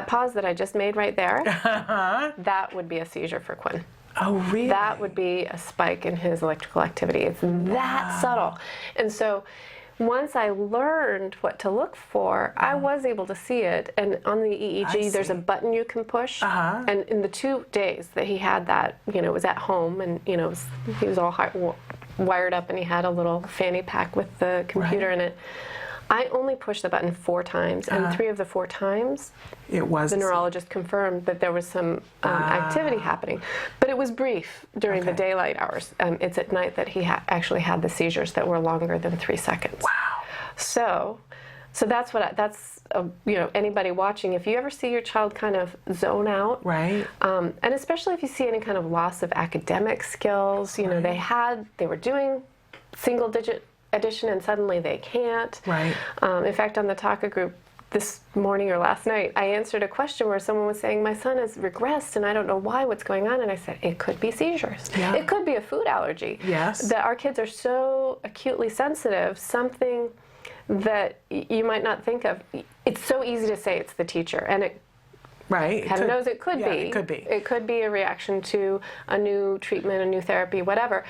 pause that I just made right there, that would be a seizure for Quinn. Oh, really? That would be a spike in his electrical activity. It's that subtle. And so once I learned what to look for, I was able to see it. And on the EEG, there's a button you can push. And in the 2 days that he had that, you know, it was at home, and, you know, he was all wired up, and he had a little fanny pack with the computer in it. I only pushed the button 4 times, and 3 of the 4 times, the neurologist confirmed that there was some activity happening. But it was brief during the daylight hours. It's at night that he actually had the seizures that were longer than 3 seconds. Wow. So that's you know, anybody watching, if you ever see your child kind of zone out, and especially if you see any kind of loss of academic skills, you know, they were doing single-digit addition and suddenly they can't. In fact, on the TACA group, this morning or last night, I answered a question where someone was saying, my son has regressed and I don't know why, what's going on. And I said, it could be seizures. Yeah. It could be a food allergy. Yes. That our kids are so acutely sensitive, something that you might not think of. It's so easy to say it's the teacher, and it right. heaven knows it could be. It could be. It could be a reaction to a new treatment, a new therapy, whatever.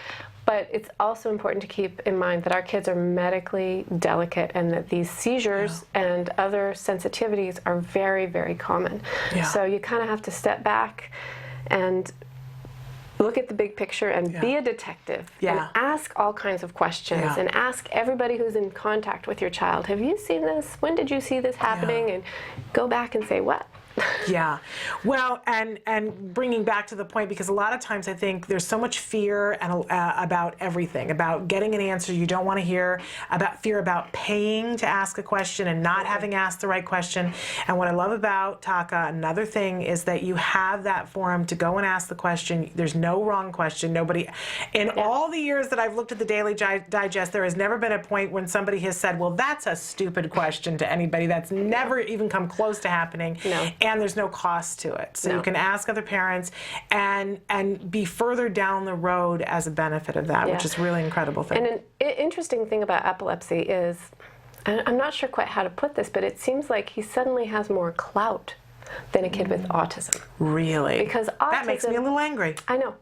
But it's also important to keep in mind that our kids are medically delicate and that these seizures and other sensitivities are very, very common. Yeah. So you kind of have to step back and look at the big picture and be a detective and ask all kinds of questions and ask everybody who's in contact with your child, have you seen this? When did you see this happening? And go back and say, what? Yeah. Well, and bringing back to the point, because a lot of times I think there's so much fear and about everything, about getting an answer you don't want to hear, about fear about paying to ask a question and not having asked the right question. And what I love about TACA, another thing, is that you have that forum to go and ask the question. There's no wrong question. Nobody, in all the years that I've looked at the Daily Digest, there has never been a point when somebody has said, well, that's a stupid question to anybody. That's never even come close to happening. No. And there's no cost to it. So you can ask other parents and be further down the road as a benefit of that, which is a really incredible thing. And an interesting thing about epilepsy is, and I'm not sure quite how to put this, but it seems like he suddenly has more clout than a kid with autism. Really? Because autism, that makes me a little angry. I know.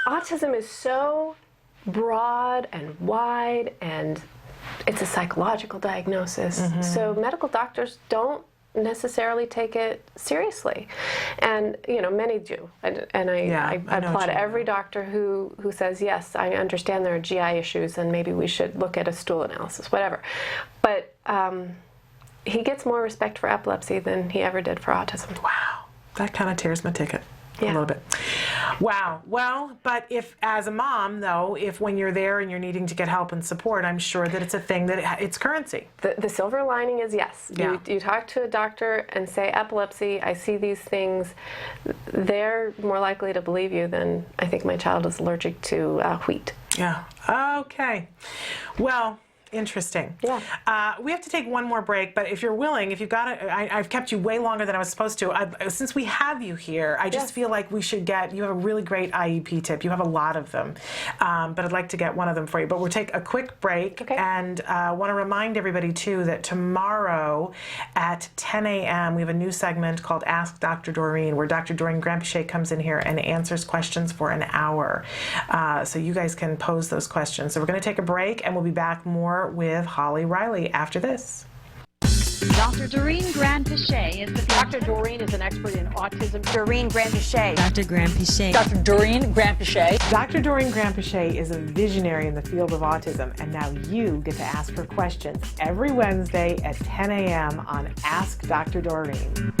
Autism is so broad and wide, and it's a psychological diagnosis. So medical doctors don't necessarily take it seriously, and many do, and I applaud every doctor who says, yes, I understand there are GI issues and maybe we should look at a stool analysis, whatever. But he gets more respect for epilepsy than he ever did for autism. Wow, that kind of tears my ticket a little bit. Wow. Well, but if, as a mom, though, if when you're there and you're needing to get help and support, I'm sure that it's a thing that it's currency. The silver lining is yes. Yeah. You talk to a doctor and say, epilepsy, I see these things. They're more likely to believe you than, I think my child is allergic to wheat. Yeah. Okay. Well, interesting. Yeah. We have to take one more break, but if you're willing, if you've got it, I've kept you way longer than I was supposed to. Since we have you here, I just feel like we should get, you have a really great IEP tip. You have a lot of them, but I'd like to get one of them for you. But we'll take a quick break, and want to remind everybody, too, that tomorrow at 10 a.m. we have a new segment called Ask Dr. Doreen, where Dr. Doreen Grandpichet comes in here and answers questions for an hour. So you guys can pose those questions. So we're going to take a break, and we'll be back more with Holly Riley after this. Dr. Doreen Grandpichet is the Dr. Doreen is an expert in autism. Doreen Grandpichet. Dr. Grandpichet. Dr. Doreen Grandpichet. Dr. Doreen Grandpichet is a visionary in the field of autism, and now you get to ask her questions every Wednesday at 10 a.m. on Ask Dr. Doreen.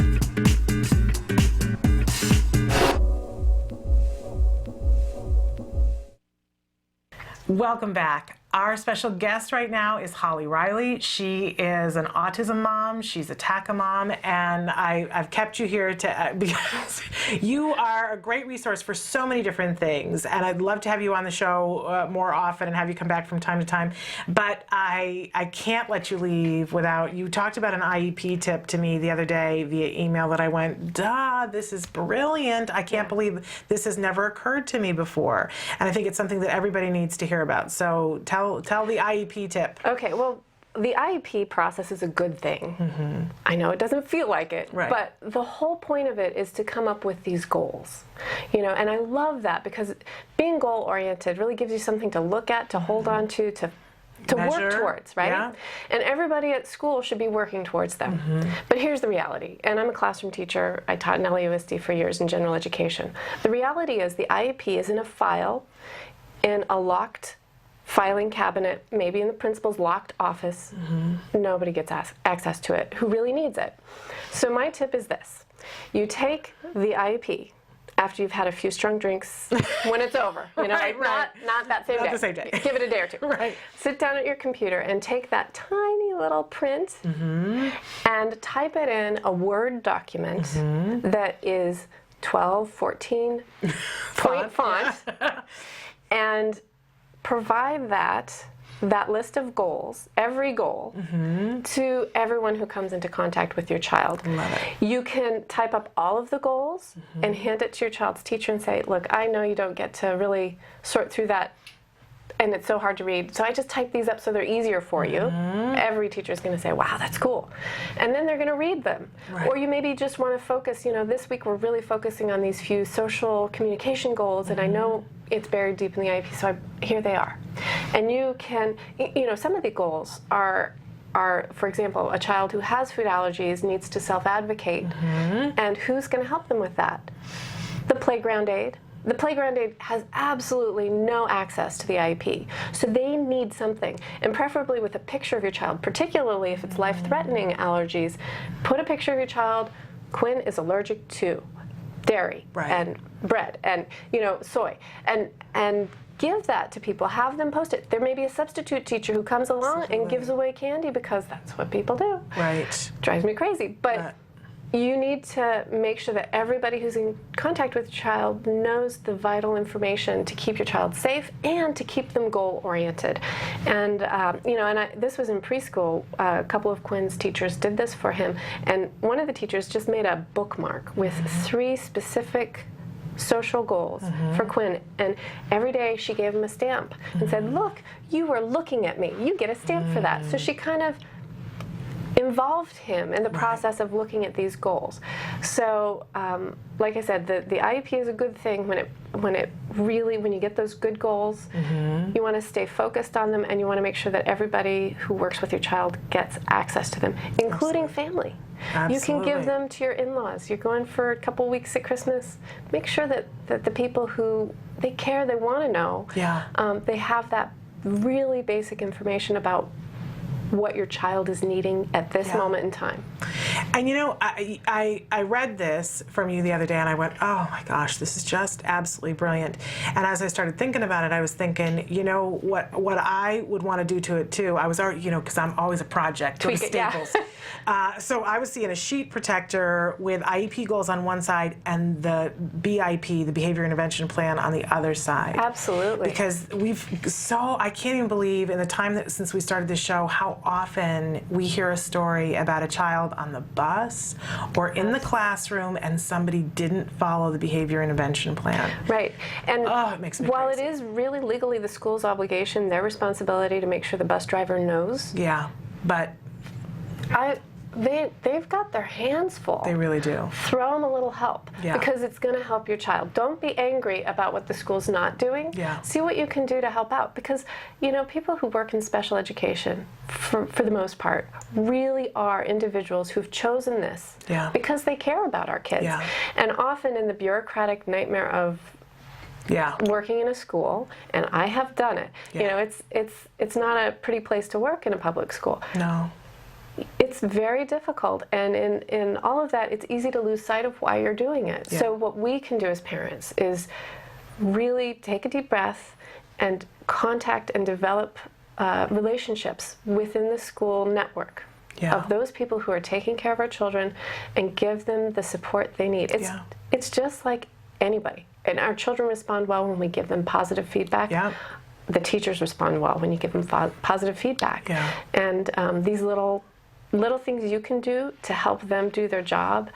Welcome back. Our special guest right now is Holly Riley. She is an autism mom. She's a TACA mom, and I've kept you here because you are a great resource for so many different things, and I'd love to have you on the show more often and have you come back from time to time. But I can't let you leave without, you talked about an IEP tip to me the other day via email that I went, duh, this is brilliant. I can't believe this has never occurred to me before. And I think it's something that everybody needs to hear about. So tell the IEP tip. Okay, well, the IEP process is a good thing. I know it doesn't feel like it, but the whole point of it is to come up with these goals. And I love that because being goal-oriented really gives you something to look at, to hold on to work towards, right? Yeah. And everybody at school should be working towards them. But here's the reality, and I'm a classroom teacher. I taught in LAUSD for years in general education. The reality is the IEP is in a file in a locked filing cabinet, maybe in the principal's locked office. Nobody gets access to it who really needs it. So my tip is this. You take the IEP after you've had a few strong drinks when it's over. Not that same day. Not the same day. Give it a day or two. Sit down at your computer and take that tiny little print and type it in a Word document that is 12, 14 point font and provide that that list of goals, every goal, to everyone who comes into contact with your child. Love it. You can type up all of the goals and hand it to your child's teacher and say, look, I know you don't get to really sort through that, and it's so hard to read, so I just type these up so they're easier for you. Every teacher is going to say, wow, that's cool. And then they're going to read them. Right. Or you maybe just want to focus, this week we're really focusing on these few social communication goals, and I know it's buried deep in the IEP, so here they are. And you can, some of the goals are, for example, a child who has food allergies needs to self-advocate, and who's going to help them with that? The playground aide. The playground aide has absolutely no access to the IEP, so they need something, and preferably with a picture of your child, particularly if it's life-threatening allergies. Put a picture of your child. Quinn is allergic to dairy and bread and soy, and give that to people. Have them post it. There may be a substitute teacher who comes along and gives away candy because that's what people do. Right. Drives me crazy, but you need to make sure that everybody who's in contact with your child knows the vital information to keep your child safe and to keep them goal-oriented. And this was in preschool. A couple of Quinn's teachers did this for him, and one of the teachers just made a bookmark with 3 specific social goals for Quinn, and every day she gave him a stamp and said, look, you were looking at me, you get a stamp for that. So she kind of involved him in the process of looking at these goals. So, like I said, the IEP is a good thing when you get those good goals. You want to stay focused on them, and you want to make sure that everybody who works with your child gets access to them, including family. You can give them to your in-laws. You're going for a couple weeks at Christmas. Make sure that the people who they care, they want to know, they have that really basic information about what your child is needing at this moment in time. And I read this from you the other day, and I went, oh my gosh, this is just absolutely brilliant. And as I started thinking about it, I was thinking, what I would want to do to it too. I was already, because I'm always a project. Tweak it, Staples. So I was seeing a sheet protector with IEP goals on one side and the BIP, the Behavior Intervention Plan, on the other side. Absolutely. Because I can't even believe in the time since we started this show how often we hear a story about a child on the bus or in the classroom and somebody didn't follow the Behavior Intervention Plan. Right. And it makes me while crazy. it is really legally the school's obligation, their responsibility to make sure the bus driver knows. Yeah, but they've got their hands full. They really do. Throw them a little help, Yeah. because it's going to help your child. Don't be angry about what the school's not doing. Yeah. See what you can do to help out, because people who work in special education, for the most part, really are individuals who've chosen this because they care about our kids. Yeah. And often in the bureaucratic nightmare of working in a school, and I have done it. It's not a pretty place to work in a public school. No. It's very difficult, and in all of that, it's easy to lose sight of why you're doing it. Yeah. So what we can do as parents is really take a deep breath and contact and develop relationships within the school network of those people who are taking care of our children, and give them the support they need. It's just like anybody, and our children respond well when we give them positive feedback. The teachers respond well when you give them positive feedback. And these little things you can do to help them do their job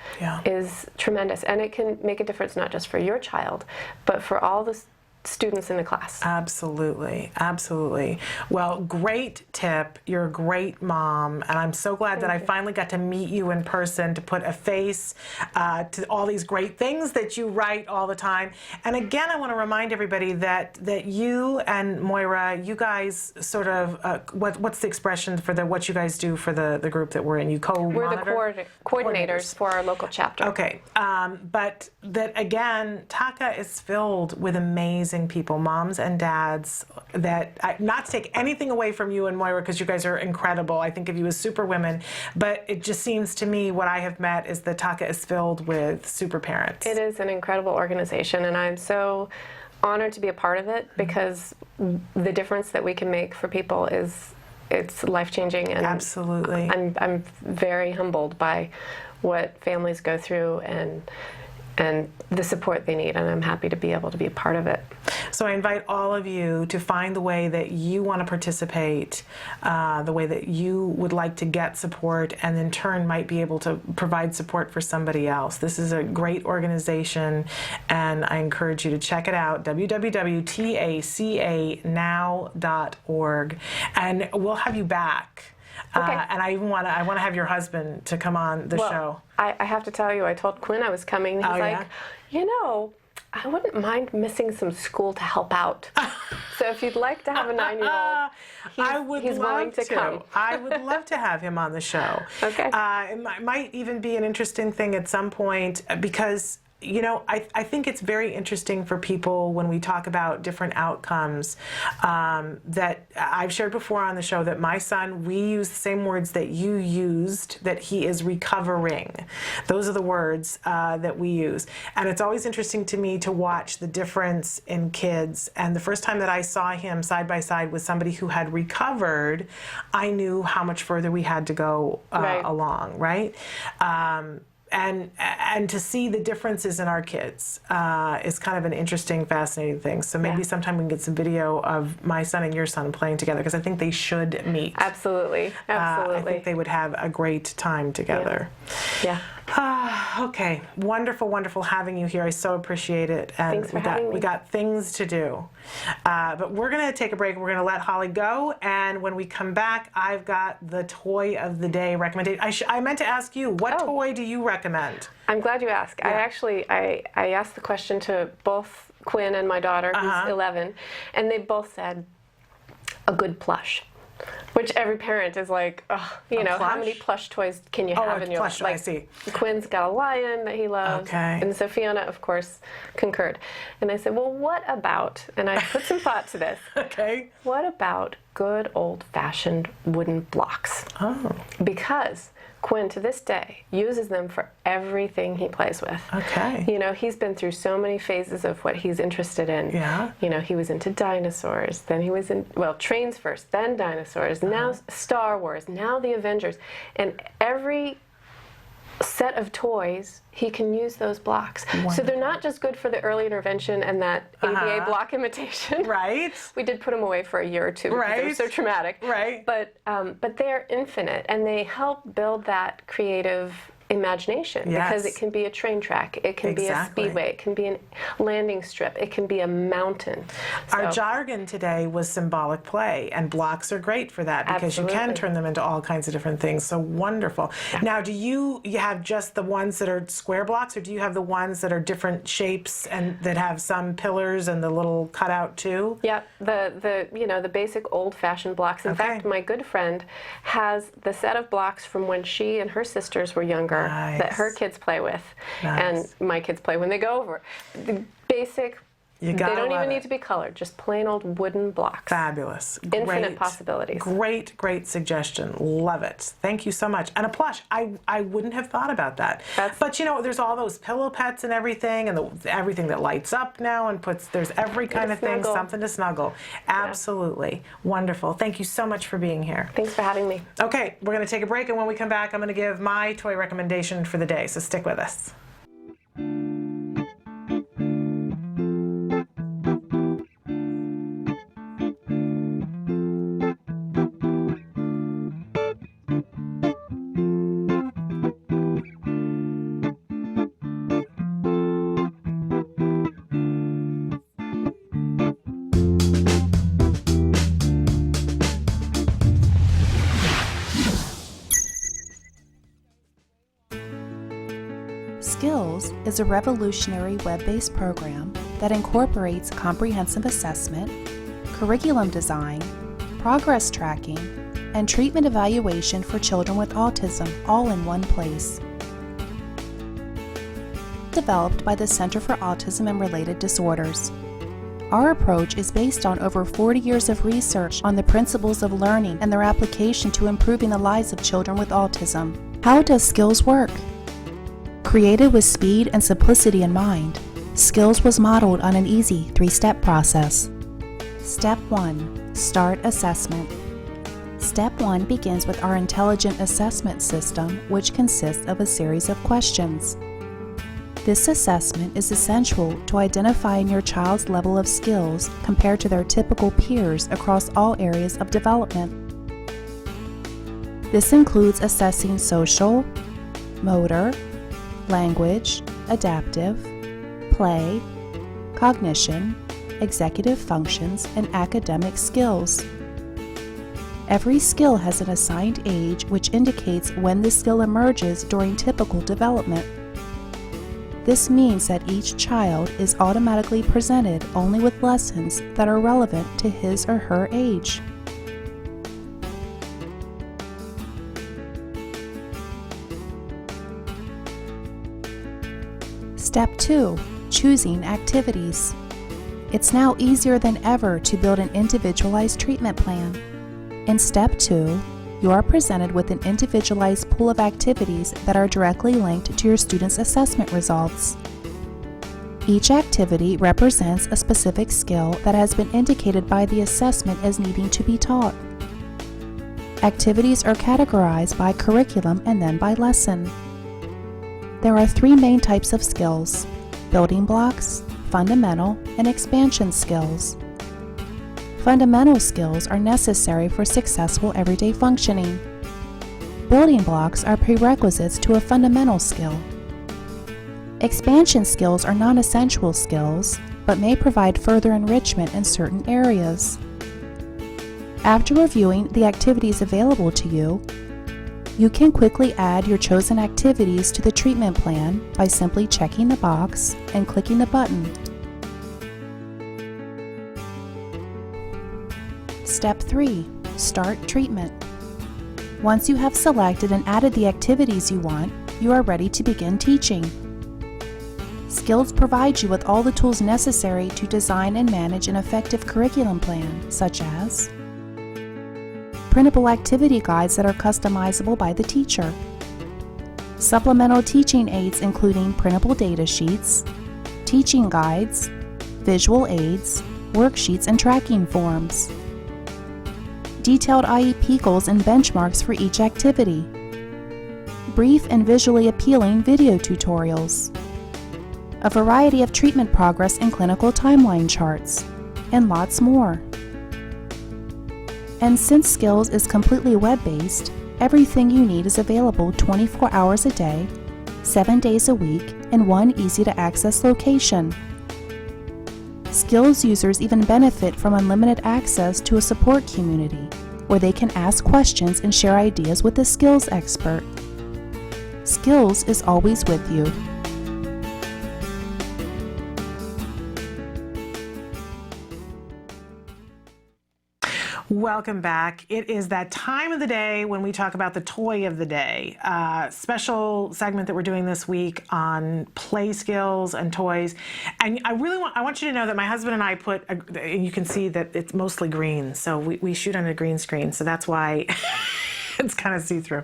is tremendous. And it can make a difference not just for your child, but for all the students in the class. Absolutely, absolutely. Well, great tip. You're a great mom, and I'm so glad that I finally got to meet you in person to put a face to all these great things that you write all the time. And again, I want to remind everybody that you and Moira, you guys sort of what's the expression for what you guys do for the group that we're in? You co-monitor? We're the coordinators for our local chapter. Okay, but that again, TACA is filled with amazing people, moms and dads, not to take anything away from you and Moira, because you guys are incredible. I think of you as super women, but it just seems to me what I have met is that TACA is filled with super parents. It is an incredible organization, and I'm so honored to be a part of it, because the difference that we can make for people it's life-changing, and absolutely. I'm very humbled by what families go through and the support they need, and I'm happy to be able to be a part of it. So I invite all of you to find the way that you want to participate, the way that you would like to get support, and in turn might be able to provide support for somebody else. This is a great organization, and I encourage you to check it out, www.tacanow.org, and we'll have you back. Okay. And I want to have your husband to come on the show. I have to tell you, I told Quinn I was coming, and he's like, you know, I wouldn't mind missing some school to help out. So if you'd like to have a 9-year-old, he's willing to come. I would love to have him on the show. Okay. It might even be an interesting thing at some point, because you know, I think it's very interesting for people when we talk about different outcomes, that I've shared before on the show that my son, we use the same words that you used, that he is recovering. Those are the words that we use. And it's always interesting to me to watch the difference in kids. And the first time that I saw him side by side with somebody who had recovered, I knew how much further we had to go along, right? And to see the differences in our kids is kind of an interesting, fascinating thing. So maybe sometime we can get some video of my son and your son playing together, because I think they should meet. Absolutely, absolutely. I think they would have a great time together. Yeah. Okay, wonderful, wonderful having you here. I so appreciate it. And Thanks for having me. We got things to do. But we're going to take a break. We're going to let Holly go. And when we come back, I've got the toy of the day recommendation. I meant to ask you, what toy do you recommend? I'm glad you asked. I asked the question to both Quinn and my daughter, who's 11, and they both said a good plush. Which every parent is like, oh, you know, how many plush toys can you have in your life? Like, I see. Quinn's got a lion that he loves. Okay. And so Fiona, of course, concurred. And I said, well, what about, and I put some thought to this. Okay. What about good old-fashioned wooden blocks? Oh. Because Quinn, to this day, uses them for everything he plays with. Okay. You know, he's been through so many phases of what he's interested in. Yeah. You know, he was into dinosaurs, then he was in, well, trains first, then dinosaurs, now Star Wars, now the Avengers. And every set of toys, he can use those blocks. Wonderful. So they're not just good for the early intervention and that ABA block imitation. Right. We did put them away for a year or two because they were so traumatic. Right. But they're infinite, and they help build that creative imagination, because it can be a train track, it can be a speedway, it can be a landing strip, it can be a mountain. Our jargon today was symbolic play, and blocks are great for that, because you can turn them into all kinds of different things. So wonderful. Now, do you have just the ones that are square blocks, or do you have the ones that are different shapes and that have some pillars and the little cutout too? Yeah, the basic old-fashioned blocks. In fact, my good friend has the set of blocks from when she and her sisters were younger. That her kids play with, and my kids play when they go over. The basic, they don't even need to be colored, just plain old wooden blocks. Fabulous. Infinite possibilities. Great, great suggestion. Love it. Thank you so much. And a plush. I wouldn't have thought about that. But you know, there's all those pillow pets and everything, and everything that lights up now and there's every kind of thing, something to snuggle. Absolutely. Wonderful. Thank you so much for being here. Thanks for having me. Okay, we're going to take a break, and when we come back, I'm going to give my toy recommendation for the day, so stick with us. Skills is a revolutionary web-based program that incorporates comprehensive assessment, curriculum design, progress tracking, and treatment evaluation for children with autism all in one place. Developed by the Center for Autism and Related Disorders. Our approach is based on over 40 years of research on the principles of learning and their application to improving the lives of children with autism. How does Skills work? Created with speed and simplicity in mind, Skills was modeled on an easy 3-step process. Step 1. Start assessment. Step 1 begins with our intelligent assessment system, which consists of a series of questions. This assessment is essential to identifying your child's level of skills compared to their typical peers across all areas of development. This includes assessing social, motor, language, adaptive, play, cognition, executive functions, and academic skills. Every skill has an assigned age which indicates when the skill emerges during typical development. This means that each child is automatically presented only with lessons that are relevant to his or her age. Step 2. Choosing activities. It's now easier than ever to build an individualized treatment plan. In Step 2, you are presented with an individualized pool of activities that are directly linked to your student's assessment results. Each activity represents a specific skill that has been indicated by the assessment as needing to be taught. Activities are categorized by curriculum and then by lesson. There are 3 main types of skills: building blocks, fundamental, and expansion skills. Fundamental skills are necessary for successful everyday functioning. Building blocks are prerequisites to a fundamental skill. Expansion skills are non-essential skills, but may provide further enrichment in certain areas. After reviewing the activities available to you, you can quickly add your chosen activities to the treatment plan by simply checking the box and clicking the button. Step 3. Start treatment. Once you have selected and added the activities you want, you are ready to begin teaching. Skills provide you with all the tools necessary to design and manage an effective curriculum plan, such as printable activity guides that are customizable by the teacher, supplemental teaching aids including printable data sheets, teaching guides, visual aids, worksheets, and tracking forms, detailed IEP goals and benchmarks for each activity, brief and visually appealing video tutorials, a variety of treatment progress and clinical timeline charts, and lots more. And since Skills is completely web-based, everything you need is available 24 hours a day, 7 days a week, in one easy-to-access location. Skills users even benefit from unlimited access to a support community where they can ask questions and share ideas with a skills expert. Skills is always with you. Welcome back. It is that time of the day when we talk about the toy of the day. Special segment that we're doing this week on play skills and toys. And I want you to know that my husband and I you can see that it's mostly green. So we shoot on a green screen. So that's why it's kind of see-through.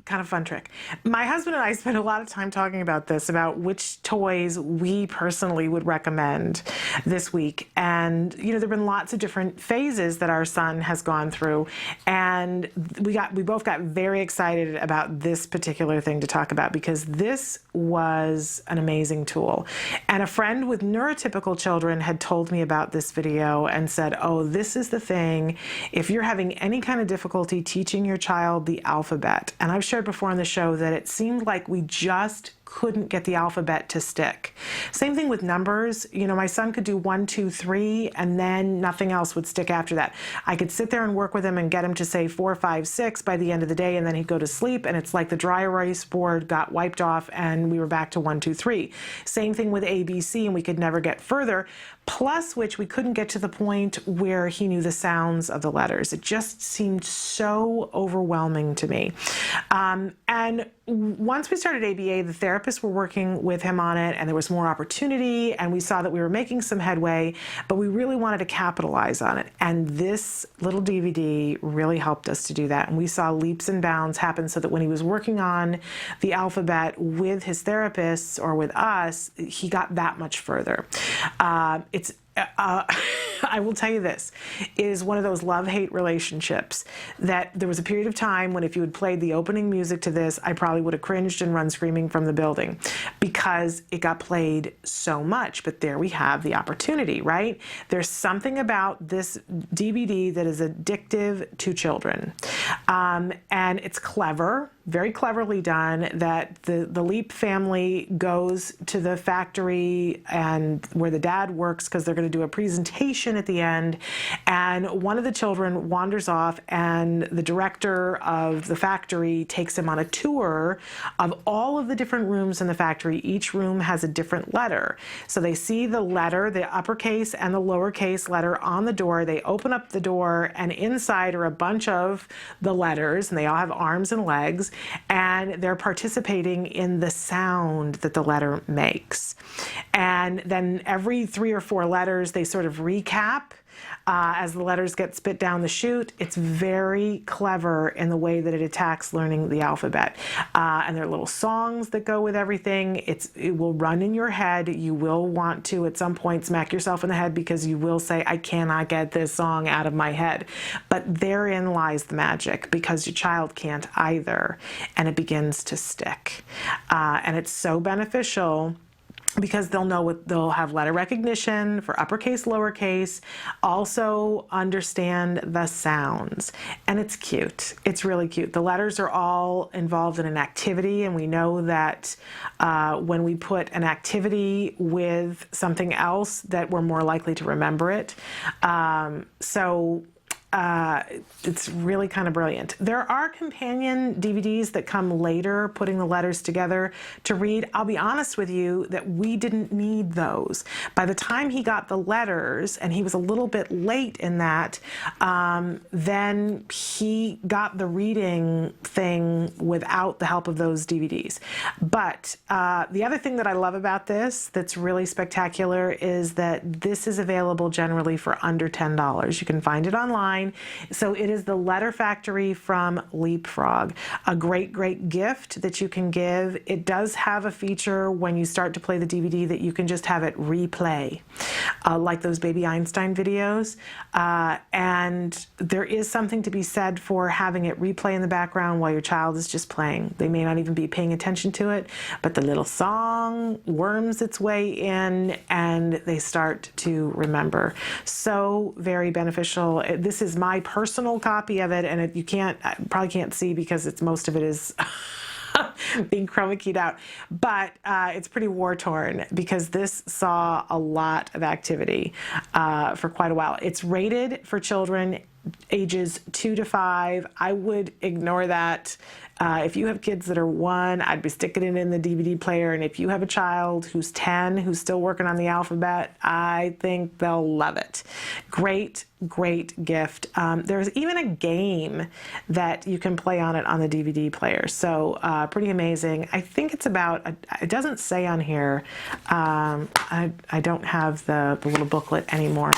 Kind of fun trick. My husband and I spent a lot of time talking about this, about which toys we personally would recommend this week. And, you know, there have been lots of different phases that our son has gone through. And we both got very excited about this particular thing to talk about because this was an amazing tool. And a friend with neurotypical children had told me about this video and said, oh, this is the thing. If you're having any kind of difficulty teaching your child the alphabet, and I've shared before on the show that it seemed like we just couldn't get the alphabet to stick. Same thing with numbers. You know, my son could do 1, 2, 3, and then nothing else would stick after that. I could sit there and work with him and get him to say 4, 5, 6 by the end of the day, and then he'd go to sleep, and it's like the dry erase board got wiped off, and we were back to 1, 2, 3. Same thing with ABC, and we could never get further. Plus which we couldn't get to the point where he knew the sounds of the letters. It just seemed so overwhelming to me. And once we started ABA, the therapists were working with him on it, and there was more opportunity, and we saw that we were making some headway, but we really wanted to capitalize on it. And this little DVD really helped us to do that. And we saw leaps and bounds happen so that when he was working on the alphabet with his therapists or with us, he got that much further. It's I will tell you this, is one of those love-hate relationships that there was a period of time when if you had played the opening music to this, I probably would have cringed and run screaming from the building because it got played so much. But there we have the opportunity, right? There's something about this DVD that is addictive to children. And it's clever, very cleverly done, that the Leap family goes to the factory and where the dad works because they're going to do a presentation at the end, and one of the children wanders off and the director of the factory takes him on a tour of all of the different rooms in the factory. Each room has a different letter. So they see the letter, the uppercase and the lowercase letter on the door. They open up the door and inside are a bunch of the letters, and they all have arms and legs, and they're participating in the sound that the letter makes. And then every 3 or 4 letters they sort of recap as the letters get spit down the chute. It's very clever in the way that it attacks learning the alphabet. And there are little songs that go with everything. It will run in your head. You will want to at some point smack yourself in the head because you will say, I cannot get this song out of my head. But therein lies the magic, because your child can't either, and it begins to stick. And it's so beneficial because they'll know they'll have letter recognition for uppercase, lowercase, also understand the sounds. And it's cute. It's really cute. The letters are all involved in an activity, and we know that when we put an activity with something else that we're more likely to remember it. It's really kind of brilliant. There are companion DVDs that come later, putting the letters together to read. I'll be honest with you that we didn't need those. By the time he got the letters, and he was a little bit late in that, then he got the reading thing without the help of those DVDs. But the other thing that I love about this that's really spectacular is that this is available generally for under $10. You can find it online. So it is the Letter Factory from Leapfrog. A great, great gift that you can give. It does have a feature when you start to play the DVD that you can just have it replay, like those Baby Einstein videos. And there is something to be said for having it replay in the background while your child is just playing. They may not even be paying attention to it, but the little song worms its way in and they start to remember. So very beneficial. This is my personal copy of it, and you probably can't see because most of it is being chroma keyed out, but it's pretty war-torn because this saw a lot of activity for quite a while. It's rated for children ages 2 to 5. I would ignore that. If you have kids that are 1, I'd be sticking it in the DVD player. And if you have a child who's 10, who's still working on the alphabet, I think they'll love it. Great, great gift. There's even a game that you can play on it on the DVD player. So pretty amazing. I think it's about, it doesn't say on here, I don't have the little booklet anymore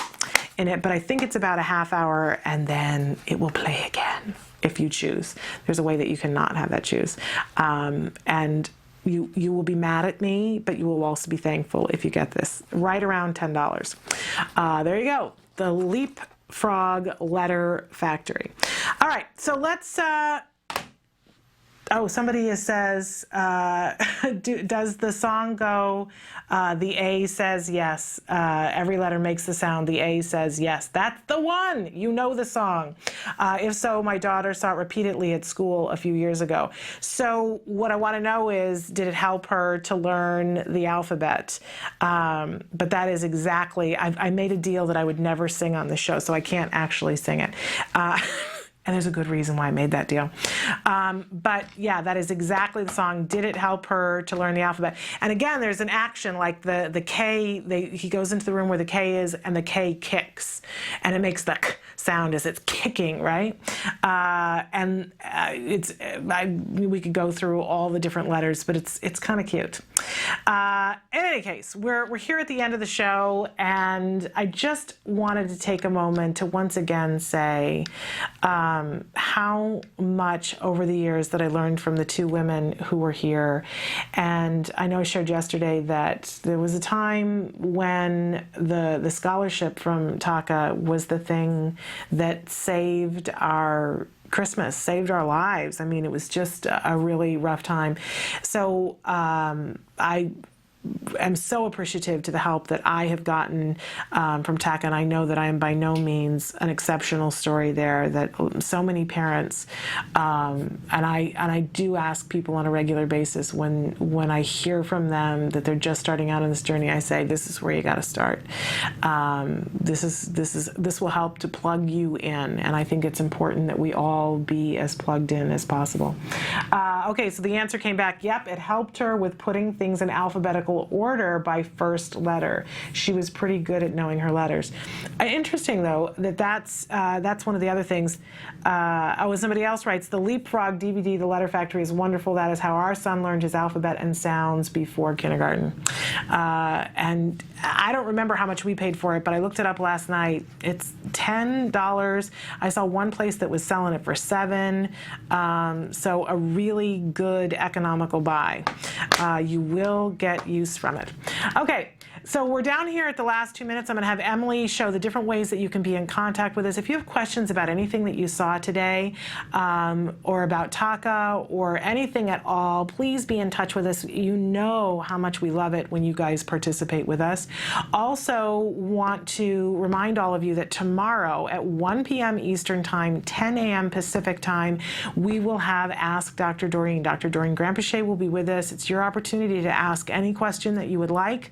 in it, but I think it's about a half hour and then it will play again if you choose. There's a way that you cannot have that choose. And you will be mad at me, but you will also be thankful if you get this. Right around $10. There you go. The Leapfrog Letter Factory. All right, so let's... Oh, somebody says, does the song go, the A says yes, every letter makes the sound, the A says yes. That's the one! You know the song. If so, my daughter saw it repeatedly at school a few years ago. So what I want to know is, did it help her to learn the alphabet? But that is exactly, I made a deal that I would never sing on the show, so I can't actually sing it. And there's a good reason why I made that deal. But yeah, that is exactly the song. Did it help her to learn the alphabet? And again, there's an action like the K, he goes into the room where the K is and the K kicks. And it makes the K sound as it's kicking, right? We could go through all the different letters, but it's kind of cute. In any case, we're here at the end of the show, and I just wanted to take a moment to once again say how much over the years that I learned from the two women who were here. And I know I shared yesterday that there was a time when the scholarship from TACA was the thing that saved our Christmas, saved our lives. I mean, it was just a really rough time. So I am so appreciative to the help that I have gotten from TACA, and I know that I am by no means an exceptional story there, that so many parents, and I do ask people on a regular basis when I hear from them that they're just starting out on this journey, I say, this is where you got to start. This will help to plug you in, and I think it's important that we all be as plugged in as possible. Okay, so the answer came back, yep, it helped her with putting things in alphabetical order by first letter. She was pretty good at knowing her letters. Interesting, though, that's one of the other things. Somebody else writes, the Leapfrog DVD, The Letter Factory, is wonderful. That is how our son learned his alphabet and sounds before kindergarten. And I don't remember how much we paid for it, but I looked it up last night. It's $10. I saw one place that was selling it for $7. So a really good economical buy. You will get use from it. Okay, so we're down here at the last 2 minutes. I'm going to have Emily show the different ways that you can be in contact with us. If you have questions about anything that you saw today, or about TACA or anything at all, please be in touch with us. You know how much we love it when you guys participate with us. Also want to remind all of you that tomorrow at 1 p.m. Eastern Time, 10 a.m. Pacific Time, we will have Ask Dr. Doreen. Dr. Doreen Grandpichet will be with us. It's your opportunity to ask any question that you would like.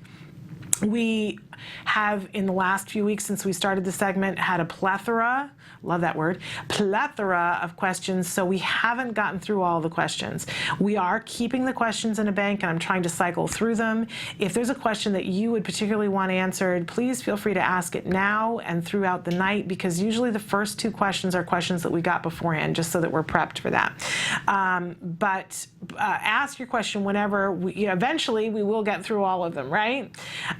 We have, in the last few weeks since we started the segment, had a plethora, love that word, plethora of questions, so we haven't gotten through all the questions. We are keeping the questions in a bank, and I'm trying to cycle through them. If there's a question that you would particularly want answered, please feel free to ask it now and throughout the night, because usually the first 2 questions are questions that we got beforehand, just so that we're prepped for that. But ask your question whenever. Eventually, we will get through all of them, right?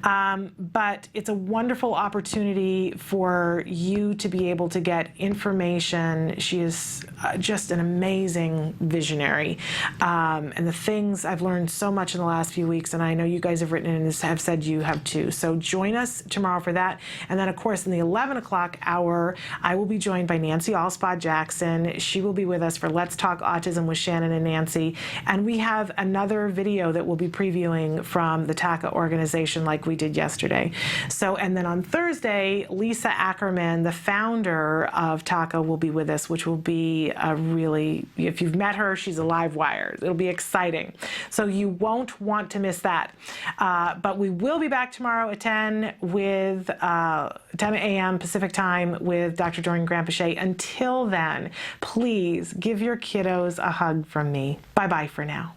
But it's a wonderful opportunity for you to be able to get information. She is just an amazing visionary. And the things I've learned so much in the last few weeks, and I know you guys have written and have said you have too. So join us tomorrow for that. And then, of course, in the 11 o'clock hour, I will be joined by Nancy Allspot Jackson. She will be with us for Let's Talk Autism with Shannon and Nancy. And we have another video that we'll be previewing from the TACA organization like we did yesterday. So, and then on Thursday, Lisa Ackerman, the founder of TACA, will be with us, which will be a really, if you've met her, she's a live wire. It'll be exciting. So you won't want to miss that. But we will be back tomorrow at 10 with 10 a.m. Pacific Time with Dr. Doreen Grandpichet. Until then, please give your kiddos a hug from me. Bye-bye for now.